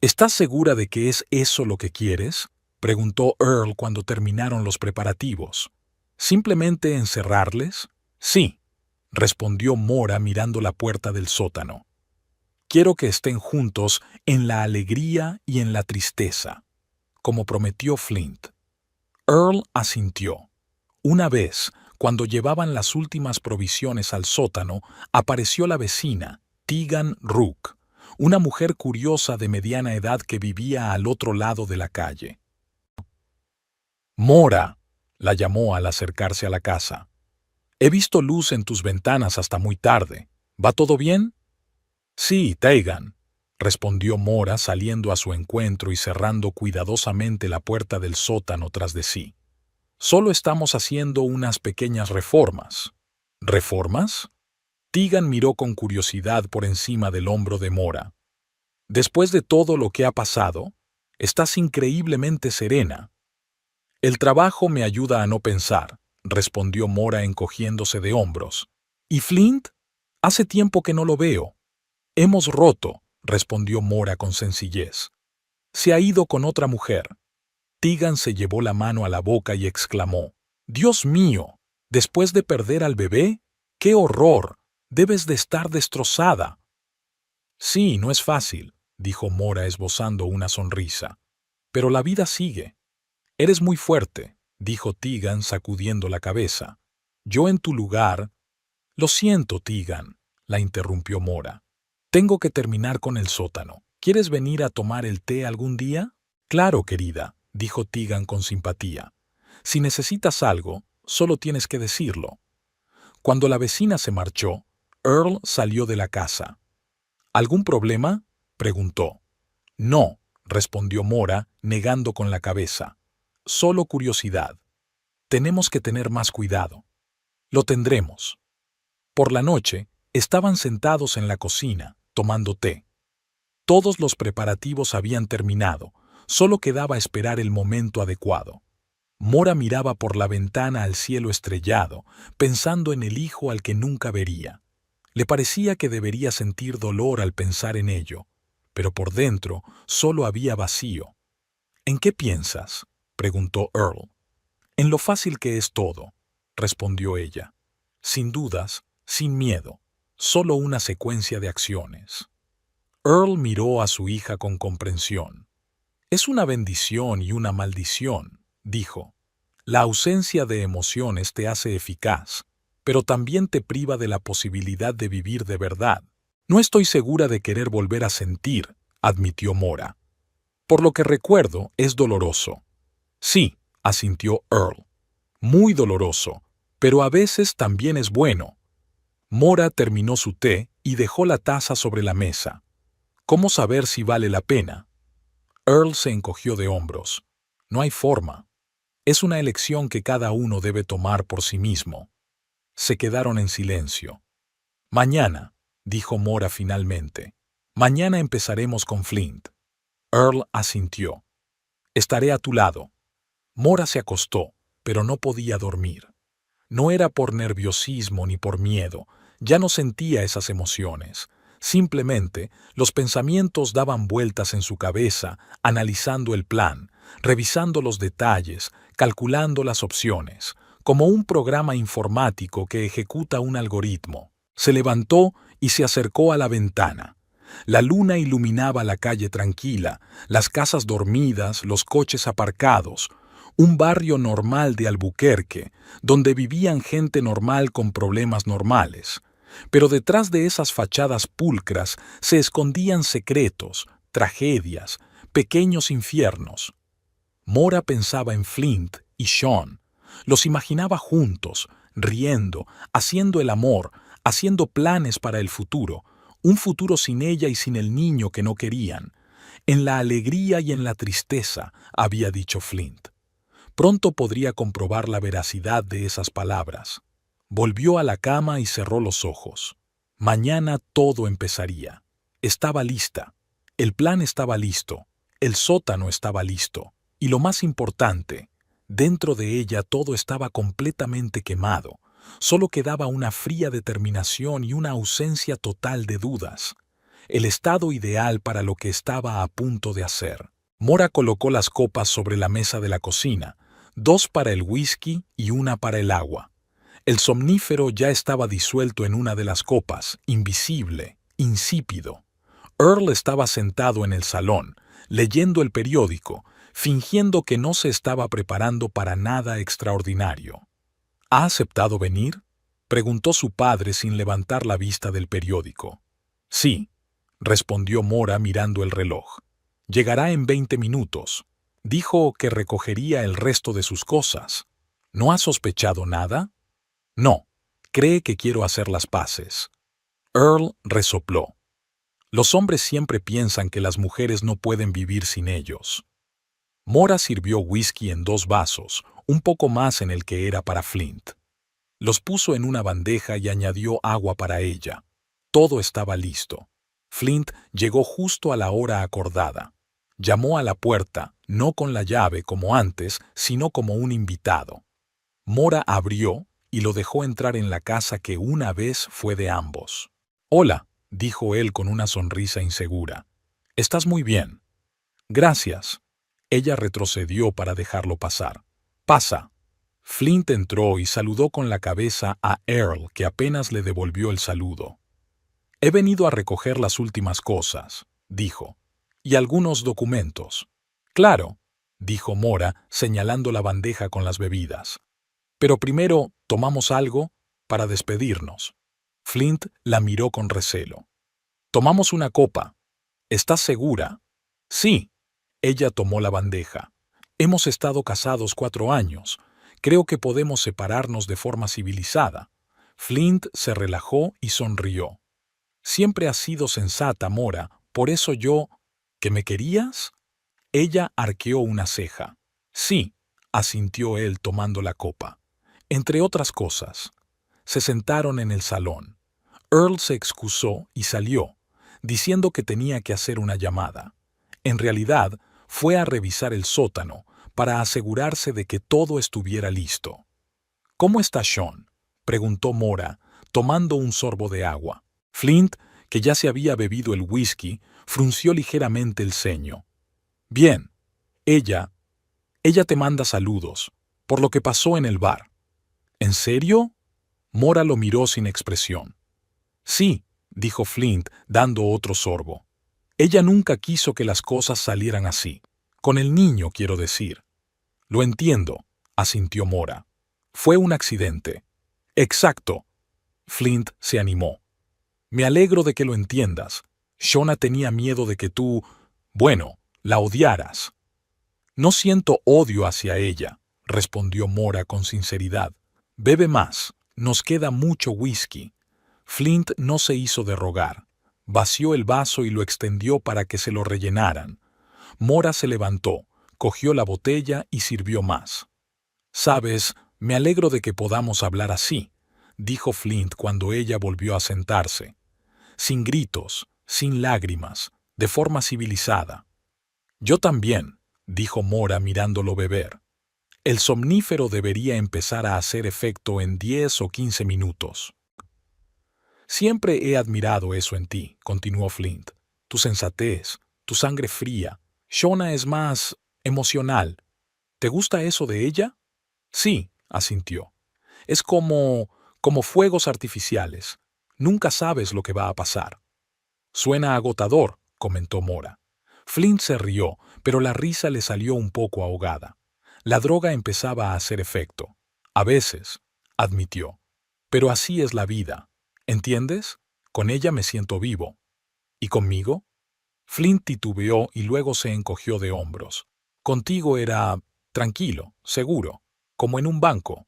¿Estás segura de que es eso lo que quieres?, preguntó Earl cuando terminaron los preparativos. ¿Simplemente encerrarles? Sí, respondió Mora mirando la puerta del sótano. Quiero que estén juntos en la alegría y en la tristeza, como prometió Flint. Earl asintió. Una vez, cuando llevaban las últimas provisiones al sótano, apareció la vecina, Tegan Rook, una mujer curiosa de mediana edad que vivía al otro lado de la calle. Mora, la llamó al acercarse a la casa. He visto luz en tus ventanas hasta muy tarde. ¿Va todo bien? Sí, Tegan, respondió Mora saliendo a su encuentro y cerrando cuidadosamente la puerta del sótano tras de sí. Solo estamos haciendo unas pequeñas reformas. ¿Reformas? Tegan miró con curiosidad por encima del hombro de Mora. Después de todo lo que ha pasado, estás increíblemente serena. El trabajo me ayuda a no pensar, respondió Mora encogiéndose de hombros. ¿Y Flint? Hace tiempo que no lo veo. Hemos roto, respondió Mora con sencillez. Se ha ido con otra mujer. Tegan se llevó la mano a la boca y exclamó: «Dios mío, después de perder al bebé, ¡qué horror! Debes de estar destrozada». Sí, no es fácil, dijo Mora esbozando una sonrisa. Pero la vida sigue. Eres muy fuerte, dijo Tegan sacudiendo la cabeza. Yo en tu lugar... Lo siento, Tegan, la interrumpió Mora. Tengo que terminar con el sótano. ¿Quieres venir a tomar el té algún día? Claro, querida, dijo Tegan con simpatía. Si necesitas algo, solo tienes que decirlo. Cuando la vecina se marchó, Earl salió de la casa. ¿Algún problema?, preguntó. No, respondió Mora, negando con la cabeza. Solo curiosidad. Tenemos que tener más cuidado. Lo tendremos. Por la noche, estaban sentados en la cocina, tomando té. Todos los preparativos habían terminado, solo quedaba esperar el momento adecuado. Mora miraba por la ventana al cielo estrellado, pensando en el hijo al que nunca vería. Le parecía que debería sentir dolor al pensar en ello, pero por dentro solo había vacío. ¿En qué piensas?, preguntó Earl. En lo fácil que es todo, respondió ella. Sin dudas, sin miedo, solo una secuencia de acciones. Earl miró a su hija con comprensión. Es una bendición y una maldición, dijo. La ausencia de emociones te hace eficaz, pero también te priva de la posibilidad de vivir de verdad. No estoy segura de querer volver a sentir, admitió Mora. Por lo que recuerdo, es doloroso. Sí, asintió Earl. Muy doloroso, pero a veces también es bueno. Mora terminó su té y dejó la taza sobre la mesa. ¿Cómo saber si vale la pena? Earl se encogió de hombros. No hay forma. Es una elección que cada uno debe tomar por sí mismo. Se quedaron en silencio. Mañana, dijo Mora finalmente. Mañana empezaremos con Flint. Earl asintió. Estaré a tu lado. Mora se acostó, pero no podía dormir. No era por nerviosismo ni por miedo, ya no sentía esas emociones. Simplemente, los pensamientos daban vueltas en su cabeza, analizando el plan, revisando los detalles, calculando las opciones, como un programa informático que ejecuta un algoritmo. Se levantó y se acercó a la ventana. La luna iluminaba la calle tranquila, las casas dormidas, los coches aparcados, un barrio normal de Albuquerque, donde vivían gente normal con problemas normales. Pero detrás de esas fachadas pulcras se escondían secretos, tragedias, pequeños infiernos. Mora pensaba en Flint y Sean. Los imaginaba juntos, riendo, haciendo el amor, haciendo planes para el futuro, un futuro sin ella y sin el niño que no querían. En la alegría y en la tristeza, había dicho Flint. Pronto podría comprobar la veracidad de esas palabras. Volvió a la cama y cerró los ojos. Mañana todo empezaría. Estaba lista. El plan estaba listo. El sótano estaba listo. Y lo más importante, dentro de ella todo estaba completamente quemado. Solo quedaba una fría determinación y una ausencia total de dudas. El estado ideal para lo que estaba a punto de hacer. Mora colocó las copas sobre la mesa de la cocina, 2 para el whisky y 1 para el agua. El somnífero ya estaba disuelto en una de las copas, invisible, insípido. Earl estaba sentado en el salón, leyendo el periódico, fingiendo que no se estaba preparando para nada extraordinario. ¿Ha aceptado venir?, preguntó su padre sin levantar la vista del periódico. Sí, respondió Mora mirando el reloj. Llegará en 20 minutos. Dijo que recogería el resto de sus cosas. ¿No ha sospechado nada? No. Cree que quiero hacer las paces. Earl resopló. Los hombres siempre piensan que las mujeres no pueden vivir sin ellos. Mora sirvió whisky en 2 vasos, un poco más en el que era para Flint. Los puso en una bandeja y añadió agua para ella. Todo estaba listo. Flint llegó justo a la hora acordada. Llamó a la puerta, no con la llave como antes, sino como un invitado. Mora abrió y lo dejó entrar en la casa que una vez fue de ambos. «Hola», dijo él con una sonrisa insegura. «Estás muy bien». «Gracias». Ella retrocedió para dejarlo pasar. «Pasa». Flint entró y saludó con la cabeza a Earl, que apenas le devolvió el saludo. «He venido a recoger las últimas cosas», dijo, «y algunos documentos». «Claro», dijo Mora, señalando la bandeja con las bebidas. «Pero primero, ¿tomamos algo para despedirnos?» Flint la miró con recelo. «Tomamos una copa. ¿Estás segura?» «Sí». Ella tomó la bandeja. «Hemos estado casados 4 años. Creo que podemos separarnos de forma civilizada». Flint se relajó y sonrió. «Siempre has sido sensata, Mora, por eso yo... ¿Que me querías?» Ella arqueó una ceja. «Sí», asintió él tomando la copa. «Entre otras cosas». Se sentaron en el salón. Earl se excusó y salió, diciendo que tenía que hacer una llamada. En realidad, fue a revisar el sótano para asegurarse de que todo estuviera listo. «¿Cómo está Sean?», preguntó Mora, tomando un sorbo de agua. Flint, que ya se había bebido el whisky, frunció ligeramente el ceño. «Bien. Ella te manda saludos, por lo que pasó en el bar». «¿En serio?». Mora lo miró sin expresión. «Sí», dijo Flint, dando otro sorbo. «Ella nunca quiso que las cosas salieran así. Con el niño, quiero decir». «Lo entiendo», asintió Mora. «Fue un accidente». «Exacto». Flint se animó. «Me alegro de que lo entiendas. Shona tenía miedo de que tú, bueno, la odiaras». «No siento odio hacia ella», respondió Mora con sinceridad. «Bebe más. Nos queda mucho whisky». Flint no se hizo de rogar. Vació el vaso y lo extendió para que se lo rellenaran. Mora se levantó, cogió la botella y sirvió más. «Sabes, me alegro de que podamos hablar así», dijo Flint cuando ella volvió a sentarse. «Sin gritos, sin lágrimas, de forma civilizada». «Yo también», dijo Mora mirándolo beber. «El somnífero debería empezar a hacer efecto en 10 o 15 minutos». «Siempre he admirado eso en ti», continuó Flint. «Tu sensatez, tu sangre fría. Shona es más emocional. ¿Te gusta eso de ella?» «Sí», asintió. «Es como fuegos artificiales. Nunca sabes lo que va a pasar». «Suena agotador», comentó Mora. Flint se rió, pero la risa le salió un poco ahogada. La droga empezaba a hacer efecto. «A veces», admitió. «Pero así es la vida. ¿Entiendes? Con ella me siento vivo». «¿Y conmigo?». Flint titubeó y luego se encogió de hombros. «Contigo era tranquilo, seguro, como en un banco».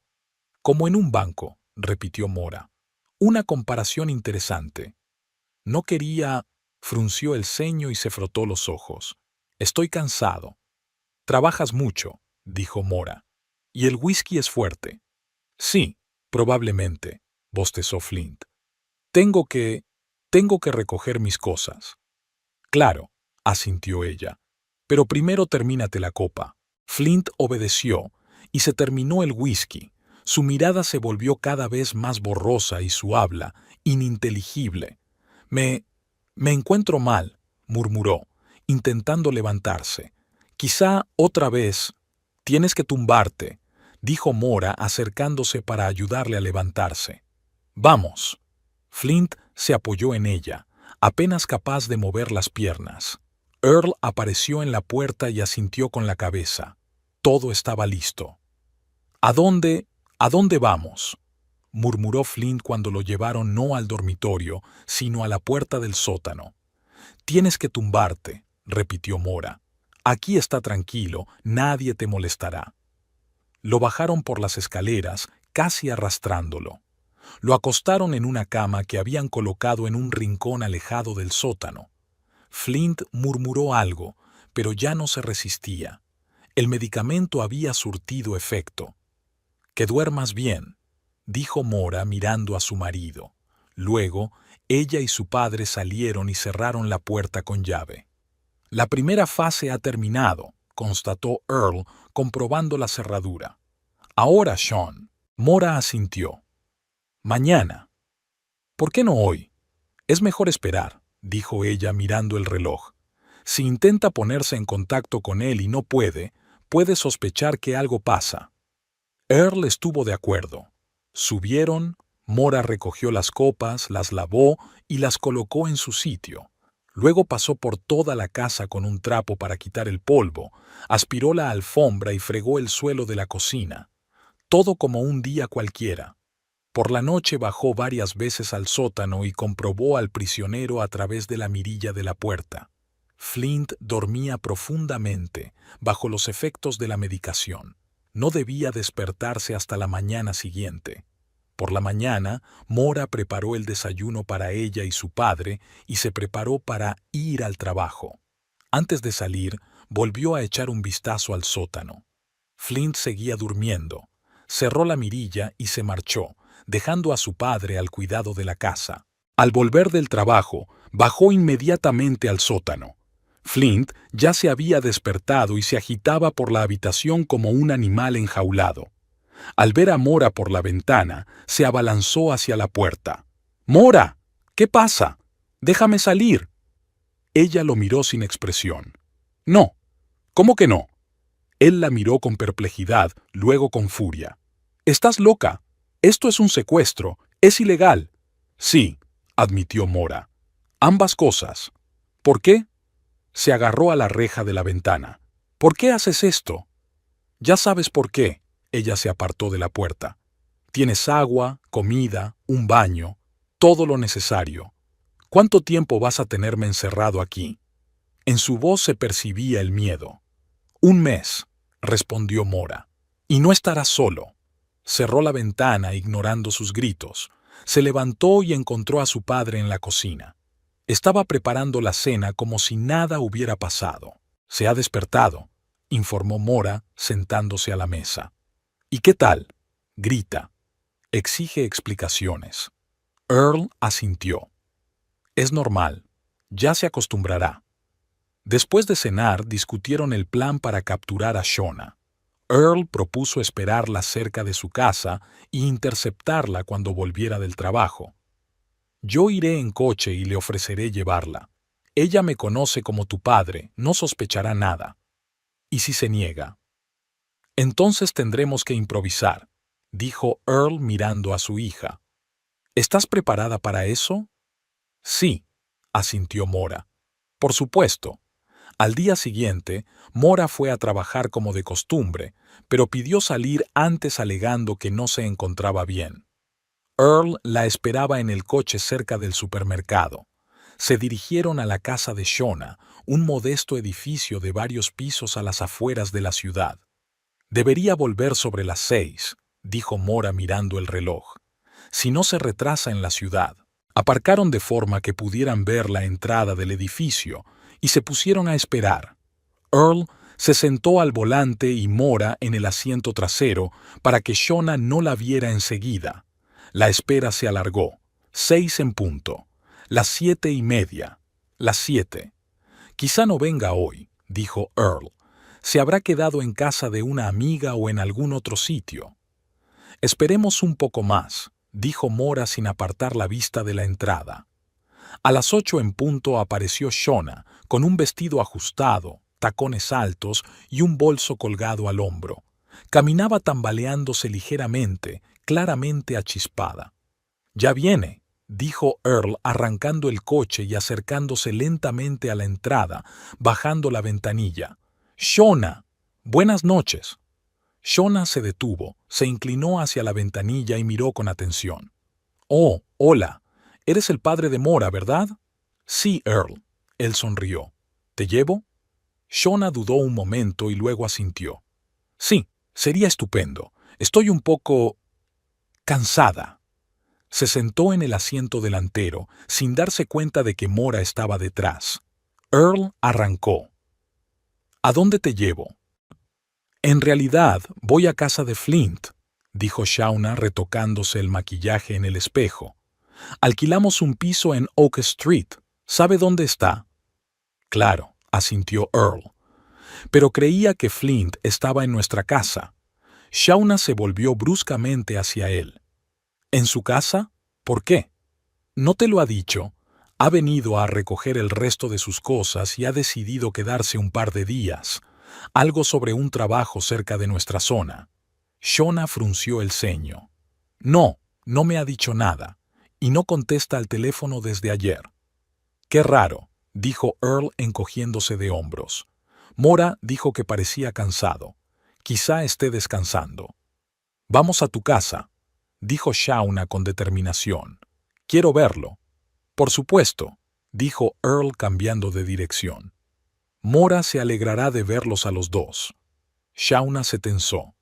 «Como en un banco», repitió Mora. «Una comparación interesante». «No quería...». Frunció el ceño y se frotó los ojos. «Estoy cansado». «Trabajas mucho», dijo Mora. «Y el whisky es fuerte». «Sí, probablemente», bostezó Flint. Tengo que recoger mis cosas». «Claro», asintió ella. «Pero primero termínate la copa». Flint obedeció y se terminó el whisky. Su mirada se volvió cada vez más borrosa y su habla ininteligible. Me encuentro mal», murmuró, intentando levantarse. «Quizá otra vez...». «Tienes que tumbarte», dijo Mora acercándose para ayudarle a levantarse. «Vamos». Flint se apoyó en ella, apenas capaz de mover las piernas. Earl apareció en la puerta y asintió con la cabeza. Todo estaba listo. ¿A dónde vamos?». murmuró Flint cuando lo llevaron no al dormitorio, sino a la puerta del sótano. Tienes que tumbarte, repitió Mora. Aquí está tranquilo, nadie te molestará. Lo bajaron por las escaleras, casi arrastrándolo. Lo acostaron en una cama que habían colocado en un rincón alejado del sótano. Flint murmuró algo, pero ya no se resistía. El medicamento había surtido efecto. «Que duermas bien», dijo Mora mirando a su marido. Luego, ella y su padre salieron y cerraron la puerta con llave. «La primera fase ha terminado», constató Earl, comprobando la cerradura. «Ahora, Sean». Mora asintió. «Mañana». «¿Por qué no hoy?» «Es mejor esperar», dijo ella mirando el reloj. «Si intenta ponerse en contacto con él y no puede sospechar que algo pasa». Earl estuvo de acuerdo. Subieron, Mora recogió las copas, las lavó y las colocó en su sitio. Luego pasó por toda la casa con un trapo para quitar el polvo, aspiró la alfombra y fregó el suelo de la cocina. Todo como un día cualquiera. Por la noche bajó varias veces al sótano y comprobó al prisionero a través de la mirilla de la puerta. Flint dormía profundamente, bajo los efectos de la medicación. No debía despertarse hasta la mañana siguiente. Por la mañana, Mora preparó el desayuno para ella y su padre y se preparó para ir al trabajo. Antes de salir, volvió a echar un vistazo al sótano. Flint seguía durmiendo. Cerró la mirilla y se marchó, dejando a su padre al cuidado de la casa. Al volver del trabajo, bajó inmediatamente al sótano. Flint ya se había despertado y se agitaba por la habitación como un animal enjaulado. Al ver a Mora por la ventana, se abalanzó hacia la puerta. «¡Mora! ¿Qué pasa? Déjame salir». Ella lo miró sin expresión. «No». «¿Cómo que no?» Él la miró con perplejidad, luego con furia. «Estás loca. Esto es un secuestro. Es ilegal». «Sí», admitió Mora. «Ambas cosas». «¿Por qué?» Se agarró a la reja de la ventana. «¿Por qué haces esto?» «Ya sabes por qué». Ella se apartó de la puerta. «Tienes agua, comida, un baño, todo lo necesario. ¿Cuánto tiempo vas a tenerme encerrado aquí?» En su voz se percibía el miedo. «Un mes», respondió Mora. «Y no estarás solo». Cerró la ventana, ignorando sus gritos. Se levantó y encontró a su padre en la cocina. Estaba preparando la cena como si nada hubiera pasado. «Se ha despertado», informó Mora, sentándose a la mesa. «¿Y qué tal?» grita. Exige explicaciones. Earl asintió. «Es normal. Ya se acostumbrará». Después de cenar, discutieron el plan para capturar a Shona. Earl propuso esperarla cerca de su casa e interceptarla cuando volviera del trabajo. «Yo iré en coche y le ofreceré llevarla. Ella me conoce como tu padre, no sospechará nada». «¿Y si se niega?» «Entonces tendremos que improvisar», dijo Earl mirando a su hija. «¿Estás preparada para eso?» «Sí», asintió Mora. «Por supuesto». Al día siguiente, Mora fue a trabajar como de costumbre, pero pidió salir antes alegando que no se encontraba bien. Earl la esperaba en el coche cerca del supermercado. Se dirigieron a la casa de Shona, un modesto edificio de varios pisos a las afueras de la ciudad. «Debería volver sobre las 6», dijo Mora mirando el reloj. «Si no se retrasa en la ciudad». Aparcaron de forma que pudieran ver la entrada del edificio y se pusieron a esperar. Earl se sentó al volante y Mora en el asiento trasero para que Shona no la viera enseguida. La espera se alargó. 6 en punto. Las 7:30. Las 7. «Quizá no venga hoy», dijo Earl. «Se habrá quedado en casa de una amiga o en algún otro sitio». «Esperemos un poco más», dijo Mora sin apartar la vista de la entrada. A las 8 en punto apareció Shona, con un vestido ajustado, tacones altos y un bolso colgado al hombro. Caminaba tambaleándose ligeramente, claramente achispada. «Ya viene», dijo Earl arrancando el coche y acercándose lentamente a la entrada, bajando la ventanilla. «Shona, buenas noches». Shona se detuvo, se inclinó hacia la ventanilla y miró con atención. «Oh, hola. Eres el padre de Mora, ¿verdad?» «Sí, Earl». Él sonrió. «¿Te llevo?» Shona dudó un momento y luego asintió. «Sí, sería estupendo. Estoy un poco cansada». Se sentó en el asiento delantero, sin darse cuenta de que Mora estaba detrás. Earl arrancó. «¿A dónde te llevo?» «En realidad, voy a casa de Flint», dijo Shauna retocándose el maquillaje en el espejo. «Alquilamos un piso en Oak Street. ¿Sabe dónde está?» «Claro», asintió Earl. «Pero creía que Flint estaba en nuestra casa». Shauna se volvió bruscamente hacia él. «¿En su casa? ¿Por qué?» «¿No te lo ha dicho? Ha venido a recoger el resto de sus cosas y ha decidido quedarse un par de días. Algo sobre un trabajo cerca de nuestra zona». Shona frunció el ceño. «No, no me ha dicho nada. Y no contesta al teléfono desde ayer». «Qué raro», dijo Earl encogiéndose de hombros. Mora dijo que parecía cansado. «Quizá esté descansando». «Vamos a tu casa», dijo Shauna con determinación. «Quiero verlo». «Por supuesto», dijo Earl cambiando de dirección. «Mora se alegrará de verlos a los dos». Shauna se tensó.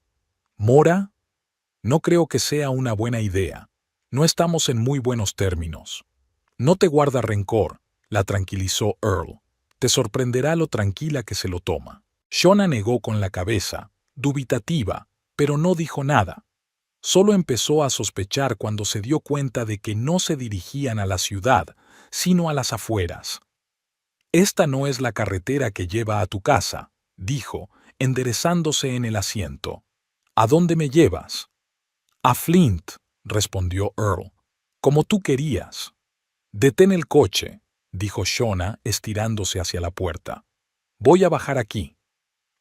«¿Mora? No creo que sea una buena idea. No estamos en muy buenos términos». «No te guarda rencor», la tranquilizó Earl. «Te sorprenderá lo tranquila que se lo toma». Shona negó con la cabeza, dubitativa, pero no dijo nada. Solo empezó a sospechar cuando se dio cuenta de que no se dirigían a la ciudad, sino a las afueras. «Esta no es la carretera que lleva a tu casa», dijo, enderezándose en el asiento. «¿A dónde me llevas?» «A Flint», respondió Earl. «Como tú querías». «Detén el coche», dijo Shona, estirándose hacia la puerta. «Voy a bajar aquí».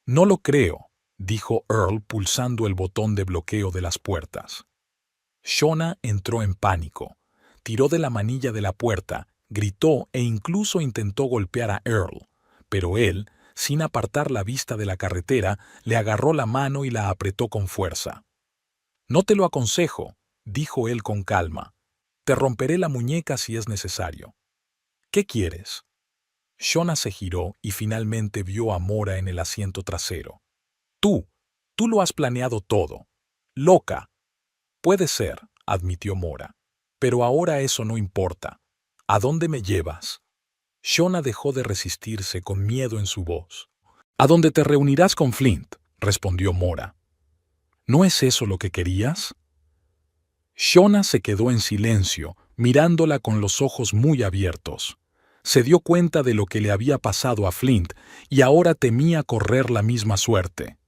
«No lo creo», dijo Earl pulsando el botón de bloqueo de las puertas. Shona entró en pánico. Tiró de la manilla de la puerta, gritó e incluso intentó golpear a Earl, pero él, sin apartar la vista de la carretera, le agarró la mano y la apretó con fuerza. «No te lo aconsejo», dijo él con calma. «Te romperé la muñeca si es necesario». «¿Qué quieres?» Shona se giró y finalmente vio a Mora en el asiento trasero. Tú lo has planeado todo. Loca». «Puede ser», admitió Mora. «Pero ahora eso no importa. ¿A dónde me llevas?» Shona dejó de resistirse con miedo en su voz. «A dónde te reunirás con Flint», respondió Mora. «¿No es eso lo que querías?» Shona se quedó en silencio, mirándola con los ojos muy abiertos. Se dio cuenta de lo que le había pasado a Flint y ahora temía correr la misma suerte.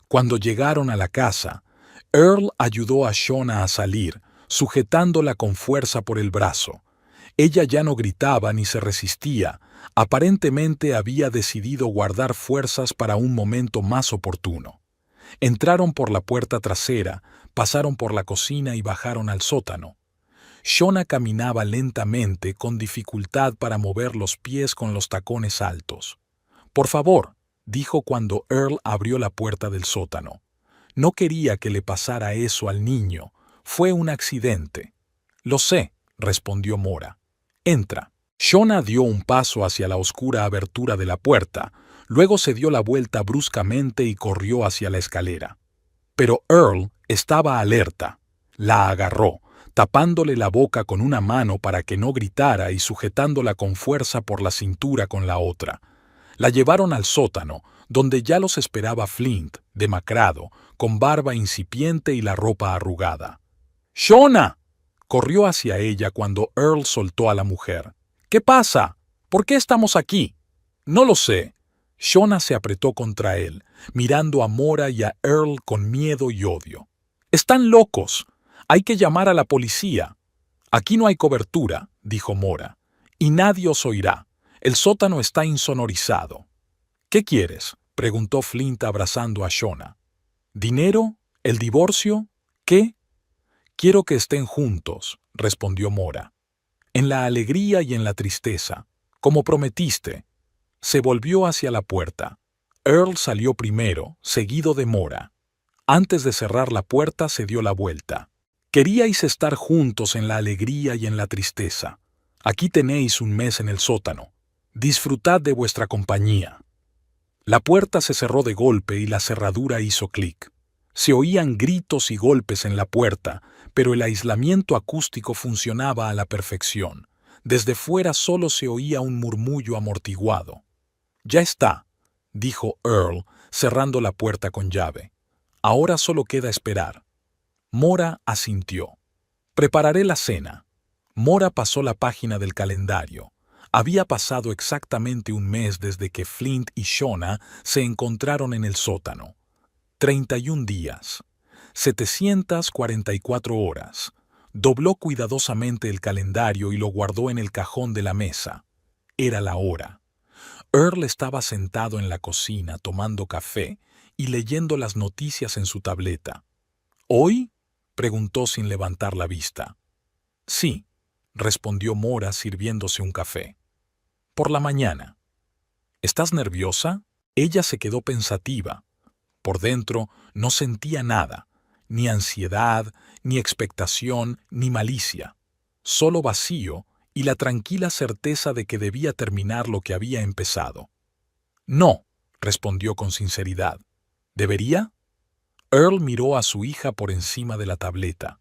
Cuando llegaron a la casa, Earl ayudó a Shona a salir, sujetándola con fuerza por el brazo. Ella ya no gritaba ni se resistía, aparentemente había decidido guardar fuerzas para un momento más oportuno. Entraron por la puerta trasera, pasaron por la cocina y bajaron al sótano. Shona caminaba lentamente, con dificultad para mover los pies con los tacones altos. «Por favor», dijo cuando Earl abrió la puerta del sótano. «No quería que le pasara eso al niño. Fue un accidente». «Lo sé», respondió Mora. «Entra». Shona dio un paso hacia la oscura abertura de la puerta, luego se dio la vuelta bruscamente y corrió hacia la escalera. Pero Earl estaba alerta. La agarró, tapándole la boca con una mano para que no gritara y sujetándola con fuerza por la cintura con la otra. La llevaron al sótano, donde ya los esperaba Flint, demacrado, con barba incipiente y la ropa arrugada. «¡Shona!», corrió hacia ella cuando Earl soltó a la mujer. «¿Qué pasa? ¿Por qué estamos aquí?» «No lo sé». Shona se apretó contra él, mirando a Mora y a Earl con miedo y odio. «Están locos. Hay que llamar a la policía». «Aquí no hay cobertura», dijo Mora, «y nadie os oirá. El sótano está insonorizado». «¿Qué quieres?», preguntó Flint abrazando a Shona. «¿Dinero? ¿El divorcio? ¿Qué?» «Quiero que estén juntos», respondió Mora. «En la alegría y en la tristeza, como prometiste». Se volvió hacia la puerta. Earl salió primero, seguido de Mora. Antes de cerrar la puerta se dio la vuelta. Queríais estar juntos en la alegría y en la tristeza. Aquí tenéis un mes en el sótano. Disfrutad de vuestra compañía. La puerta se cerró de golpe y la cerradura hizo clic. Se oían gritos y golpes en la puerta, pero el aislamiento acústico funcionaba a la perfección. Desde fuera solo se oía un murmullo amortiguado. «Ya está», dijo Earl, cerrando la puerta con llave. «Ahora solo queda esperar». Mora asintió. «Prepararé la cena». Mora pasó la página del calendario. Había pasado exactamente un mes desde que Flint y Shona se encontraron en el sótano. 31 días. 744 horas. Dobló cuidadosamente el calendario y lo guardó en el cajón de la mesa. Era la hora. Earl estaba sentado en la cocina tomando café y leyendo las noticias en su tableta. «¿Hoy?», preguntó sin levantar la vista. «Sí», respondió Mora sirviéndose un café. «Por la mañana». «¿Estás nerviosa?». Ella se quedó pensativa. Por dentro no sentía nada, ni ansiedad, ni expectación, ni malicia. Solo vacío y la tranquila certeza de que debía terminar lo que había empezado. «No», respondió con sinceridad. «¿Debería?». Earl miró a su hija por encima de la tableta.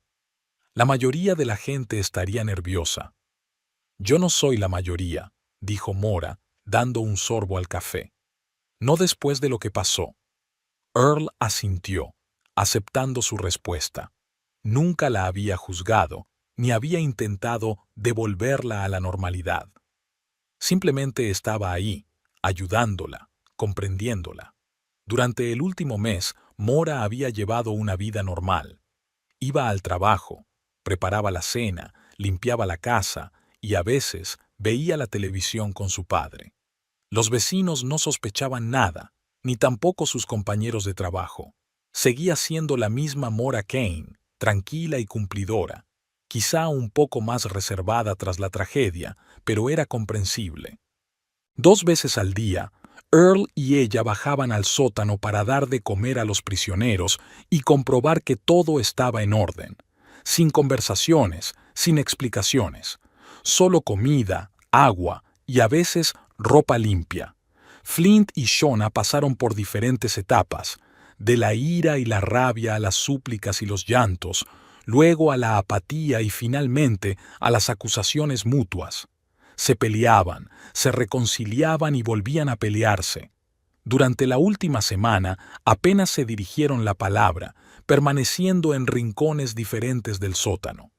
«La mayoría de la gente estaría nerviosa». «Yo no soy la mayoría», dijo Mora, dando un sorbo al café. «No después de lo que pasó». Earl asintió, aceptando su respuesta. Nunca la había juzgado, ni había intentado devolverla a la normalidad. Simplemente estaba ahí, ayudándola, comprendiéndola. Durante el último mes, Mora había llevado una vida normal. Iba al trabajo, preparaba la cena, limpiaba la casa y a veces veía la televisión con su padre. Los vecinos no sospechaban nada, ni tampoco sus compañeros de trabajo. Seguía siendo la misma Mora Kane, tranquila y cumplidora, quizá un poco más reservada tras la tragedia, pero era comprensible. 2 veces al día, Earl y ella bajaban al sótano para dar de comer a los prisioneros y comprobar que todo estaba en orden, sin conversaciones, sin explicaciones, solo comida, agua y a veces ropa limpia. Flint y Shona pasaron por diferentes etapas, de la ira y la rabia a las súplicas y los llantos, luego a la apatía y finalmente a las acusaciones mutuas. Se peleaban, se reconciliaban y volvían a pelearse. Durante la última semana apenas se dirigieron la palabra, permaneciendo en rincones diferentes del sótano.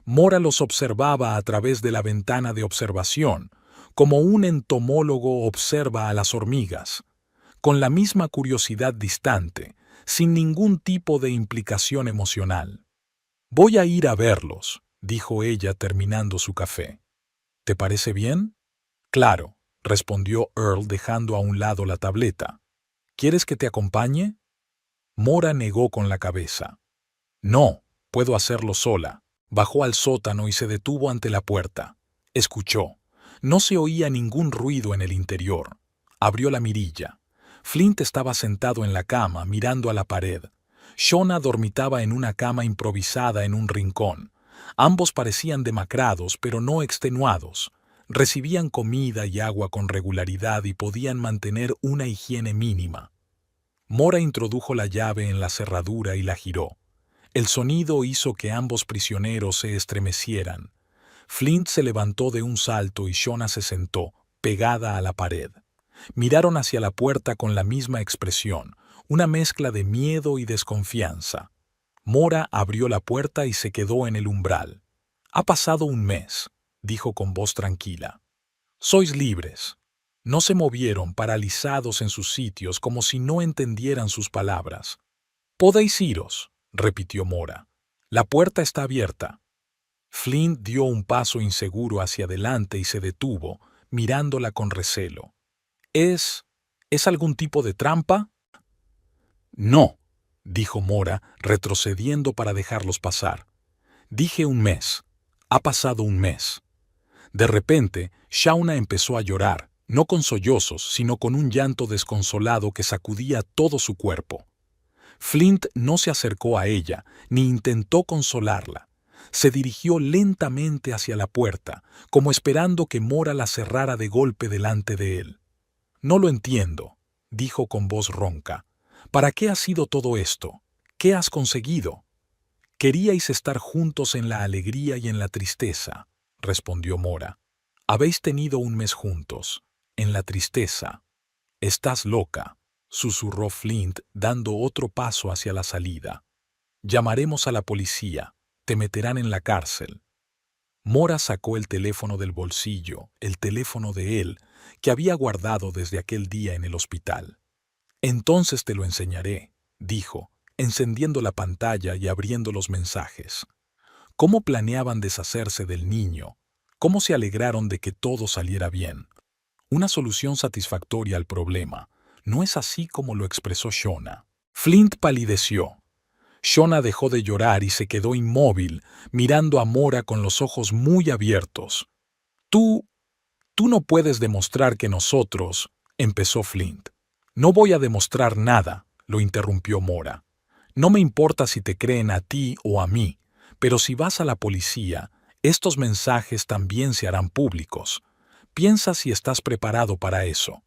Mora los observaba a través de la ventana de observación, como un entomólogo observa a las hormigas, con la misma curiosidad distante, sin ningún tipo de implicación emocional. «Voy a ir a verlos», dijo ella terminando su café. «¿Te parece bien?». «Claro», respondió Earl dejando a un lado la tableta. «¿Quieres que te acompañe?». Mora negó con la cabeza. «No, puedo hacerlo sola». Bajó al sótano y se detuvo ante la puerta. Escuchó. No se oía ningún ruido en el interior. Abrió la mirilla. Flint estaba sentado en la cama, mirando a la pared. Shona dormitaba en una cama improvisada en un rincón. Ambos parecían demacrados, pero no extenuados. Recibían comida y agua con regularidad y podían mantener una higiene mínima. Mora introdujo la llave en la cerradura y la giró. El sonido hizo que ambos prisioneros se estremecieran. Flint se levantó de un salto y Shona se sentó, pegada a la pared. Miraron hacia la puerta con la misma expresión, una mezcla de miedo y desconfianza. Mora abrió la puerta y se quedó en el umbral. «Ha pasado un mes», dijo con voz tranquila. «Sois libres». No se movieron, paralizados en sus sitios, como si no entendieran sus palabras. «Podéis iros», repitió Mora. «La puerta está abierta». Flint dio un paso inseguro hacia adelante y se detuvo, mirándola con recelo. ¿Es algún tipo de trampa?» «No», dijo Mora, retrocediendo para dejarlos pasar. «Dije un mes. Ha pasado un mes». De repente, Shauna empezó a llorar, no con sollozos, sino con un llanto desconsolado que sacudía todo su cuerpo. Flint no se acercó a ella, ni intentó consolarla. Se dirigió lentamente hacia la puerta, como esperando que Mora la cerrara de golpe delante de él. «No lo entiendo», dijo con voz ronca. «¿Para qué ha sido todo esto? ¿Qué has conseguido?» «Queríais estar juntos en la alegría y en la tristeza», respondió Mora. «Habéis tenido un mes juntos, en la tristeza». «Estás loca», susurró Flint, dando otro paso hacia la salida. «Llamaremos a la policía. Te meterán en la cárcel». Mora sacó el teléfono del bolsillo, el teléfono de él, que había guardado desde aquel día en el hospital. «Entonces te lo enseñaré», dijo, encendiendo la pantalla y abriendo los mensajes. ¿Cómo planeaban deshacerse del niño? ¿Cómo se alegraron de que todo saliera bien? Una solución satisfactoria al problema. ¿No es así como lo expresó Shona? Flint palideció. Shona dejó de llorar y se quedó inmóvil, mirando a Mora con los ojos muy abiertos. Tú no puedes demostrar que nosotros, empezó Flint. «No voy a demostrar nada», lo interrumpió Mora. «No me importa si te creen a ti o a mí, pero si vas a la policía, estos mensajes también se harán públicos. Piensa si estás preparado para eso».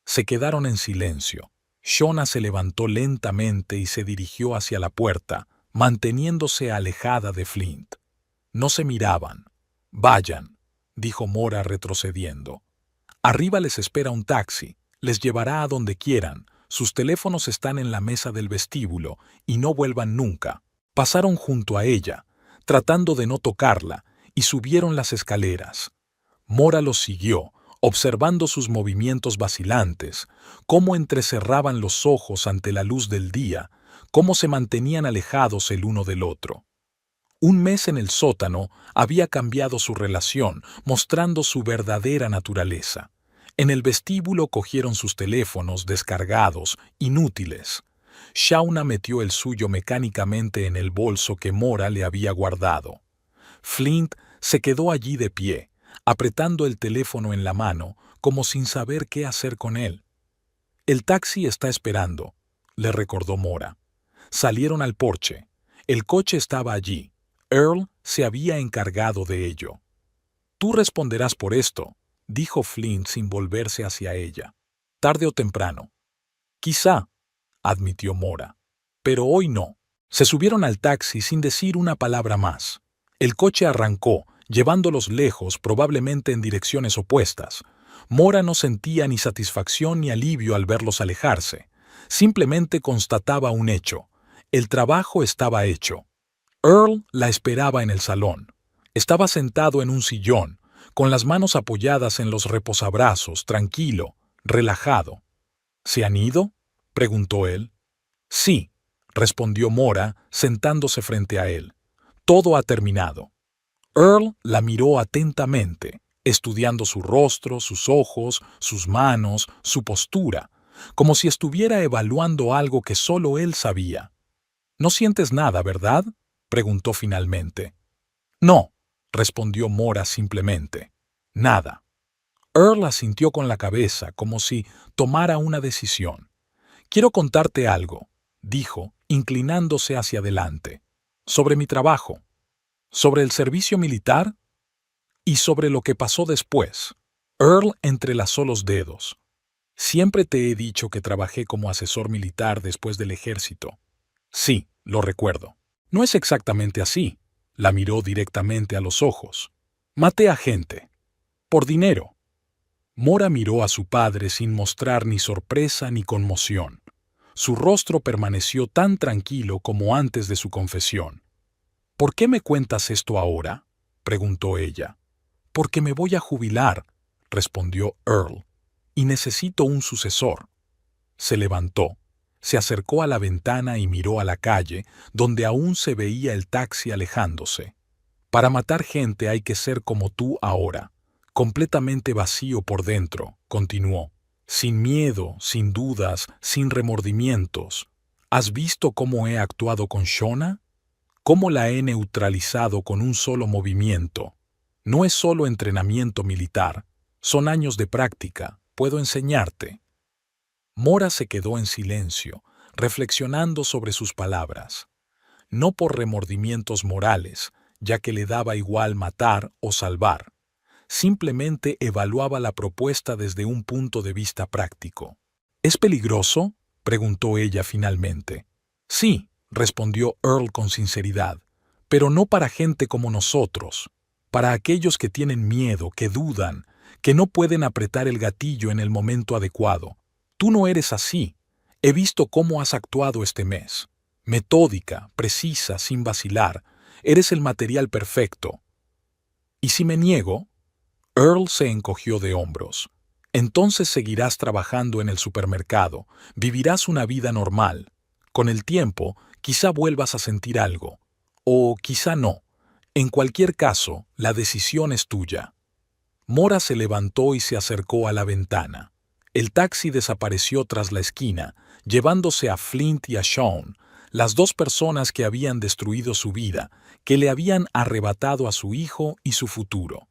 Se quedaron en silencio. Shona se levantó lentamente y se dirigió hacia la puerta, manteniéndose alejada de Flint. No se miraban. «Vayan», dijo Mora retrocediendo. «Arriba les espera un taxi. Les llevará a donde quieran. Sus teléfonos están en la mesa del vestíbulo y no vuelvan nunca». Pasaron junto a ella, tratando de no tocarla, y subieron las escaleras. Mora los siguió, observando sus movimientos vacilantes, cómo entrecerraban los ojos ante la luz del día, cómo se mantenían alejados el uno del otro. Un mes en el sótano había cambiado su relación, mostrando su verdadera naturaleza. En el vestíbulo cogieron sus teléfonos descargados, inútiles. Shauna metió el suyo mecánicamente en el bolso que Mora le había guardado. Flint se quedó allí de pie, apretando el teléfono en la mano, como sin saber qué hacer con él. «El taxi está esperando», le recordó Mora. Salieron al porche. El coche estaba allí. Earl se había encargado de ello. «Tú responderás por esto», dijo Flint sin volverse hacia ella. «Tarde o temprano». «Quizá», admitió Mora. «Pero hoy no». Se subieron al taxi sin decir una palabra más. El coche arrancó, llevándolos lejos, probablemente en direcciones opuestas. Mora no sentía ni satisfacción ni alivio al verlos alejarse. Simplemente constataba un hecho. El trabajo estaba hecho. Earl la esperaba en el salón. Estaba sentado en un sillón, con las manos apoyadas en los reposabrazos, tranquilo, relajado. «¿Se han ido?», preguntó él. «Sí», respondió Mora, sentándose frente a él. «Todo ha terminado». Earl la miró atentamente, estudiando su rostro, sus ojos, sus manos, su postura, como si estuviera evaluando algo que solo él sabía. «No sientes nada, ¿verdad?», preguntó finalmente. «No», respondió Mora simplemente. «Nada». Earl asintió con la cabeza, como si tomara una decisión. «Quiero contarte algo», dijo, inclinándose hacia adelante. «Sobre mi trabajo. ¿Sobre el servicio militar?» «Y sobre lo que pasó después». Earl entrelazó los dedos. «Siempre te he dicho que trabajé como asesor militar después del ejército». «Sí, lo recuerdo». «No es exactamente así». La miró directamente a los ojos. «Maté a gente. Por dinero». Mora miró a su padre sin mostrar ni sorpresa ni conmoción. Su rostro permaneció tan tranquilo como antes de su confesión. «¿Por qué me cuentas esto ahora?», preguntó ella. «Porque me voy a jubilar», respondió Earl, «y necesito un sucesor». Se levantó, se acercó a la ventana y miró a la calle, donde aún se veía el taxi alejándose. «Para matar gente hay que ser como tú ahora, completamente vacío por dentro», continuó. «Sin miedo, sin dudas, sin remordimientos. ¿Has visto cómo he actuado con Shona? ¿Cómo la he neutralizado con un solo movimiento? No es solo entrenamiento militar, son años de práctica, puedo enseñarte». Mora se quedó en silencio, reflexionando sobre sus palabras. No por remordimientos morales, ya que le daba igual matar o salvar. Simplemente evaluaba la propuesta desde un punto de vista práctico. ¿Es peligroso?, preguntó ella finalmente. Sí, respondió Earl con sinceridad, pero no para gente como nosotros, para aquellos que tienen miedo, que dudan, que no pueden apretar el gatillo en el momento adecuado. Tú no eres así. He visto cómo has actuado este mes. Metódica, precisa, sin vacilar. Eres el material perfecto. ¿Y si me niego? Earl se encogió de hombros. Entonces seguirás trabajando en el supermercado, vivirás una vida normal. Con el tiempo, quizá vuelvas a sentir algo. O quizá no. En cualquier caso, la decisión es tuya. Mora se levantó y se acercó a la ventana. El taxi desapareció tras la esquina, llevándose a Flint y a Sean, las dos personas que habían destruido su vida, que le habían arrebatado a su hijo y su futuro.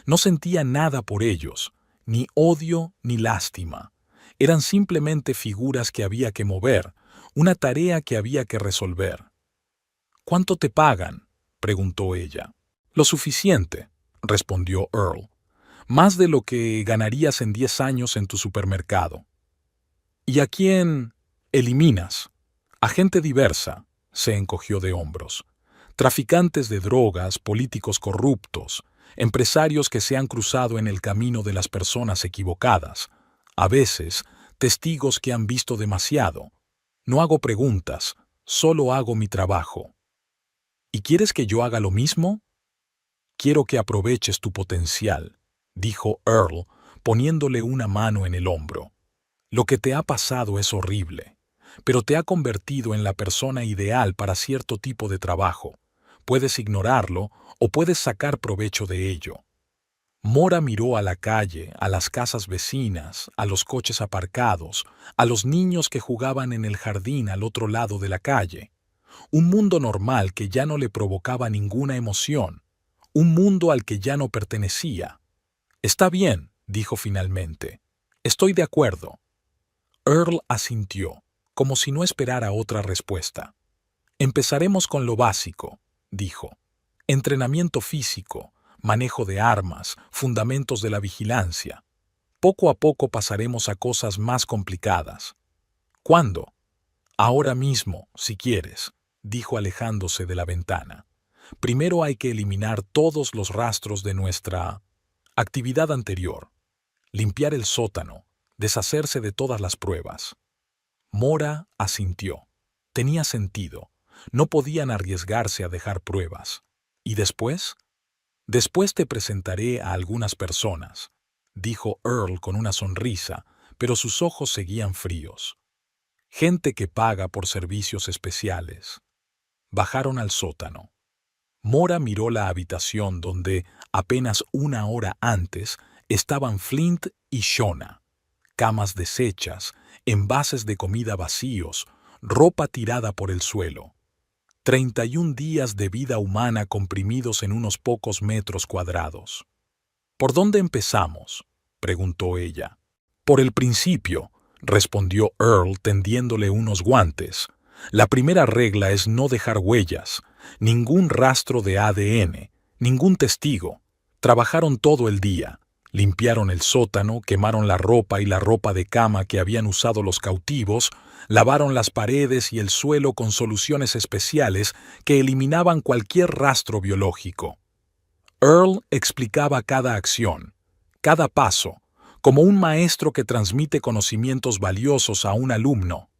No sentía nada por ellos, ni odio ni lástima. Eran simplemente figuras que había que mover, una tarea que había que resolver. ¿Cuánto te pagan?, preguntó ella. Lo suficiente, respondió Earl. Más de lo que ganarías en 10 años en tu supermercado. ¿Y a quién eliminas? A gente diversa, se encogió de hombros. Traficantes de drogas, políticos corruptos, empresarios que se han cruzado en el camino de las personas equivocadas, a veces testigos que han visto demasiado. No hago preguntas, solo hago mi trabajo. ¿Y quieres que yo haga lo mismo? Quiero que aproveches tu potencial, dijo Earl, poniéndole una mano en el hombro. Lo que te ha pasado es horrible, pero te ha convertido en la persona ideal para cierto tipo de trabajo. Puedes ignorarlo o puedes sacar provecho de ello. Mora miró a la calle, a las casas vecinas, a los coches aparcados, a los niños que jugaban en el jardín al otro lado de la calle. Un mundo normal que ya no le provocaba ninguna emoción. Un mundo al que ya no pertenecía. Está bien, dijo finalmente. Estoy de acuerdo. Earl asintió, como si no esperara otra respuesta. Empezaremos con lo básico, dijo. Entrenamiento físico, manejo de armas, fundamentos de la vigilancia. Poco a poco pasaremos a cosas más complicadas. ¿Cuándo? Ahora mismo, si quieres, dijo alejándose de la ventana. Primero hay que eliminar todos los rastros de nuestra actividad anterior. Limpiar el sótano, deshacerse de todas las pruebas. Mora asintió. Tenía sentido. No podían arriesgarse a dejar pruebas. ¿Y después? Después te presentaré a algunas personas, dijo Earl con una sonrisa, pero sus ojos seguían fríos. Gente que paga por servicios especiales. Bajaron al sótano. Mora miró la habitación donde, apenas una hora antes, estaban Flint y Shona. Camas deshechas, envases de comida vacíos, ropa tirada por el suelo. 31 días de vida humana comprimidos en unos pocos metros cuadrados. ¿Por dónde empezamos?, preguntó ella. Por el principio, respondió Earl tendiéndole unos guantes. La primera regla es no dejar huellas, ningún rastro de ADN, ningún testigo. Trabajaron todo el día. Limpiaron el sótano, quemaron la ropa y la ropa de cama que habían usado los cautivos, lavaron las paredes y el suelo con soluciones especiales que eliminaban cualquier rastro biológico. Earl explicaba cada acción, cada paso, como un maestro que transmite conocimientos valiosos a un alumno.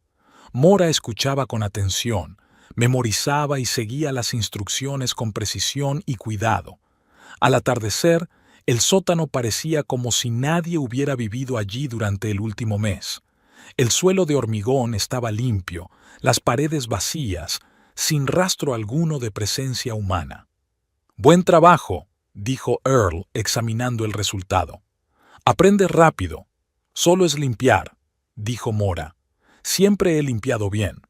Mora escuchaba con atención, memorizaba y seguía las instrucciones con precisión y cuidado. Al atardecer, el sótano parecía como si nadie hubiera vivido allí durante el último mes. El suelo de hormigón estaba limpio, las paredes vacías, sin rastro alguno de presencia humana. «Buen trabajo», dijo Earl examinando el resultado. «Aprende rápido. Solo es limpiar», dijo Mora. «Siempre he limpiado bien».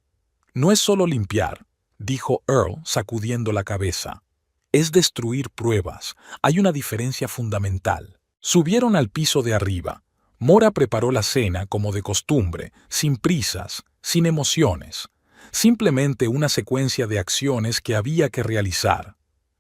«No es solo limpiar», dijo Earl sacudiendo la cabeza. «Es destruir pruebas. Hay una diferencia fundamental». Subieron al piso de arriba. Mora preparó la cena como de costumbre, sin prisas, sin emociones, simplemente una secuencia de acciones que había que realizar.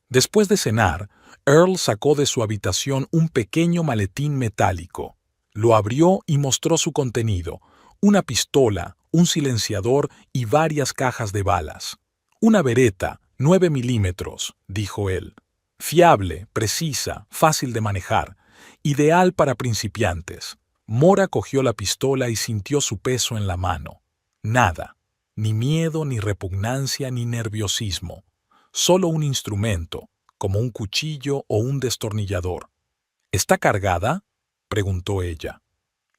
Después de cenar, Earl sacó de su habitación un pequeño maletín metálico. Lo abrió y mostró su contenido: una pistola, un silenciador y varias cajas de balas. Una Beretta, 9 milímetros, dijo él. Fiable, precisa, fácil de manejar, ideal para principiantes. Mora cogió la pistola y sintió su peso en la mano. Nada, ni miedo, ni repugnancia, ni nerviosismo. Solo un instrumento, como un cuchillo o un destornillador. ¿Está cargada?, preguntó ella.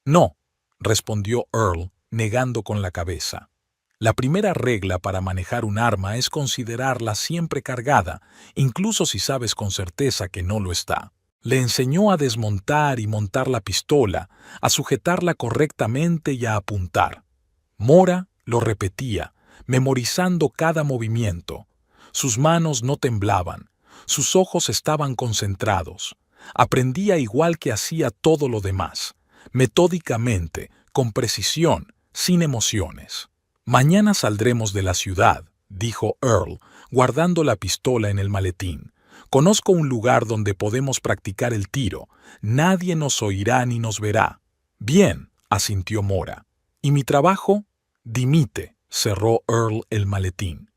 No, respondió Earl, negando con la cabeza. La primera regla para manejar un arma es considerarla siempre cargada, incluso si sabes con certeza que no lo está. Le enseñó a desmontar y montar la pistola, a sujetarla correctamente y a apuntar. Mora lo repetía, memorizando cada movimiento. Sus manos no temblaban, sus ojos estaban concentrados. Aprendía igual que hacía todo lo demás, metódicamente, con precisión, sin emociones. Mañana saldremos de la ciudad, dijo Earl, guardando la pistola en el maletín. Conozco un lugar donde podemos practicar el tiro. Nadie nos oirá ni nos verá. Bien, asintió Mora. ¿Y mi trabajo? Dimite, cerró Earl el maletín.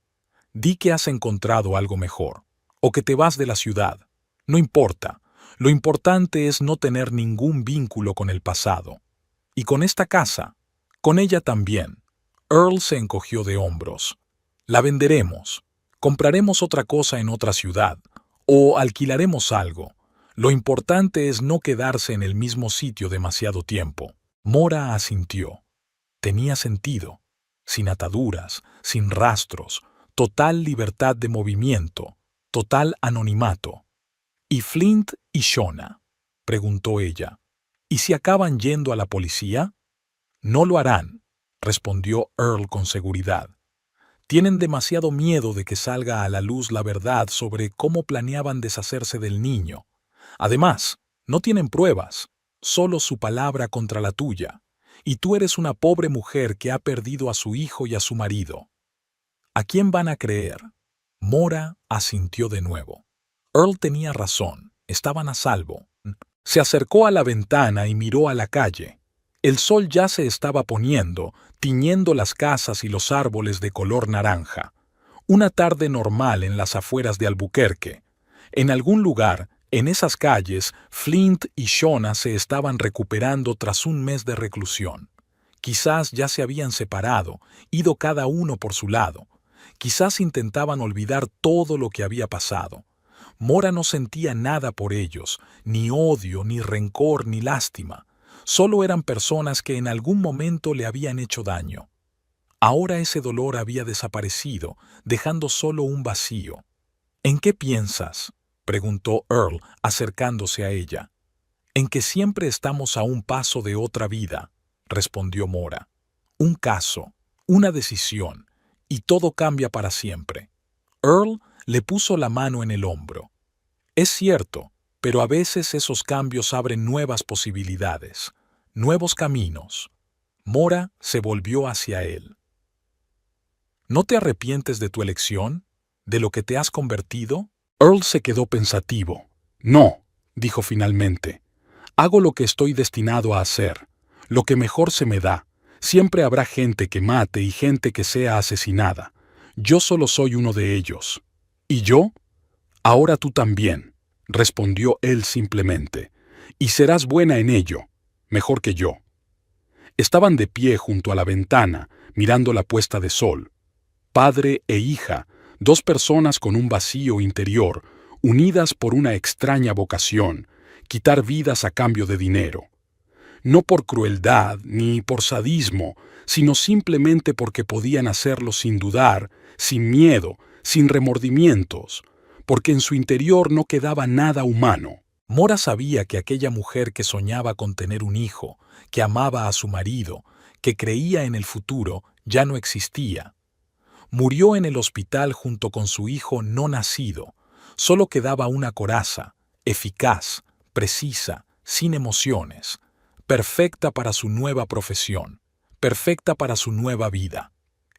Di que has encontrado algo mejor, o que te vas de la ciudad. No importa. Lo importante es no tener ningún vínculo con el pasado. Y con esta casa, con ella también. Earl se encogió de hombros. La venderemos. Compraremos otra cosa en otra ciudad. O alquilaremos algo. Lo importante es no quedarse en el mismo sitio demasiado tiempo. Mora asintió. Tenía sentido. Sin ataduras, sin rastros, total libertad de movimiento, total anonimato. ¿Y Flint y Shona?, preguntó ella. ¿Y si acaban yendo a la policía? No lo harán, respondió Earl con seguridad. Tienen demasiado miedo de que salga a la luz la verdad sobre cómo planeaban deshacerse del niño. Además, no tienen pruebas, solo su palabra contra la tuya. Y tú eres una pobre mujer que ha perdido a su hijo y a su marido. ¿A quién van a creer? Mora asintió de nuevo. Earl tenía razón, estaban a salvo. Se acercó a la ventana y miró a la calle. El sol ya se estaba poniendo, tiñendo las casas y los árboles de color naranja. Una tarde normal en las afueras de Albuquerque. En algún lugar, en esas calles, Flint y Shona se estaban recuperando tras un mes de reclusión. Quizás ya se habían separado, ido cada uno por su lado. Quizás intentaban olvidar todo lo que había pasado. Mora no sentía nada por ellos, ni odio, ni rencor, ni lástima. Solo eran personas que en algún momento le habían hecho daño. Ahora ese dolor había desaparecido, dejando solo un vacío. ¿En qué piensas?, preguntó Earl, acercándose a ella. En que siempre estamos a un paso de otra vida, respondió Mora. Un caso, una decisión, y todo cambia para siempre. Earl le puso la mano en el hombro. Es cierto, pero a veces esos cambios abren nuevas posibilidades, nuevos caminos. Mora se volvió hacia él. ¿No te arrepientes de tu elección? ¿De lo que te has convertido? Earl se quedó pensativo. No, dijo finalmente. Hago lo que estoy destinado a hacer, lo que mejor se me da. Siempre habrá gente que mate y gente que sea asesinada. Yo solo soy uno de ellos. ¿Y yo? Ahora tú también, respondió él simplemente. Y serás buena en ello, mejor que yo. Estaban de pie junto a la ventana, mirando la puesta de sol. Padre e hija, dos personas con un vacío interior, unidas por una extraña vocación, quitar vidas a cambio de dinero. No por crueldad ni por sadismo, sino simplemente porque podían hacerlo sin dudar, sin miedo, sin remordimientos, porque en su interior no quedaba nada humano. Mora sabía que aquella mujer que soñaba con tener un hijo, que amaba a su marido, que creía en el futuro, ya no existía. Murió en el hospital junto con su hijo no nacido. Solo quedaba una coraza, eficaz, precisa, sin emociones, perfecta para su nueva profesión, perfecta para su nueva vida.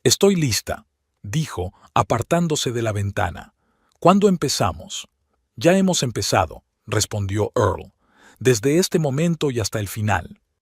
Estoy lista, dijo, apartándose de la ventana. ¿Cuándo empezamos? Ya hemos empezado, respondió Earl. Desde este momento y hasta el final.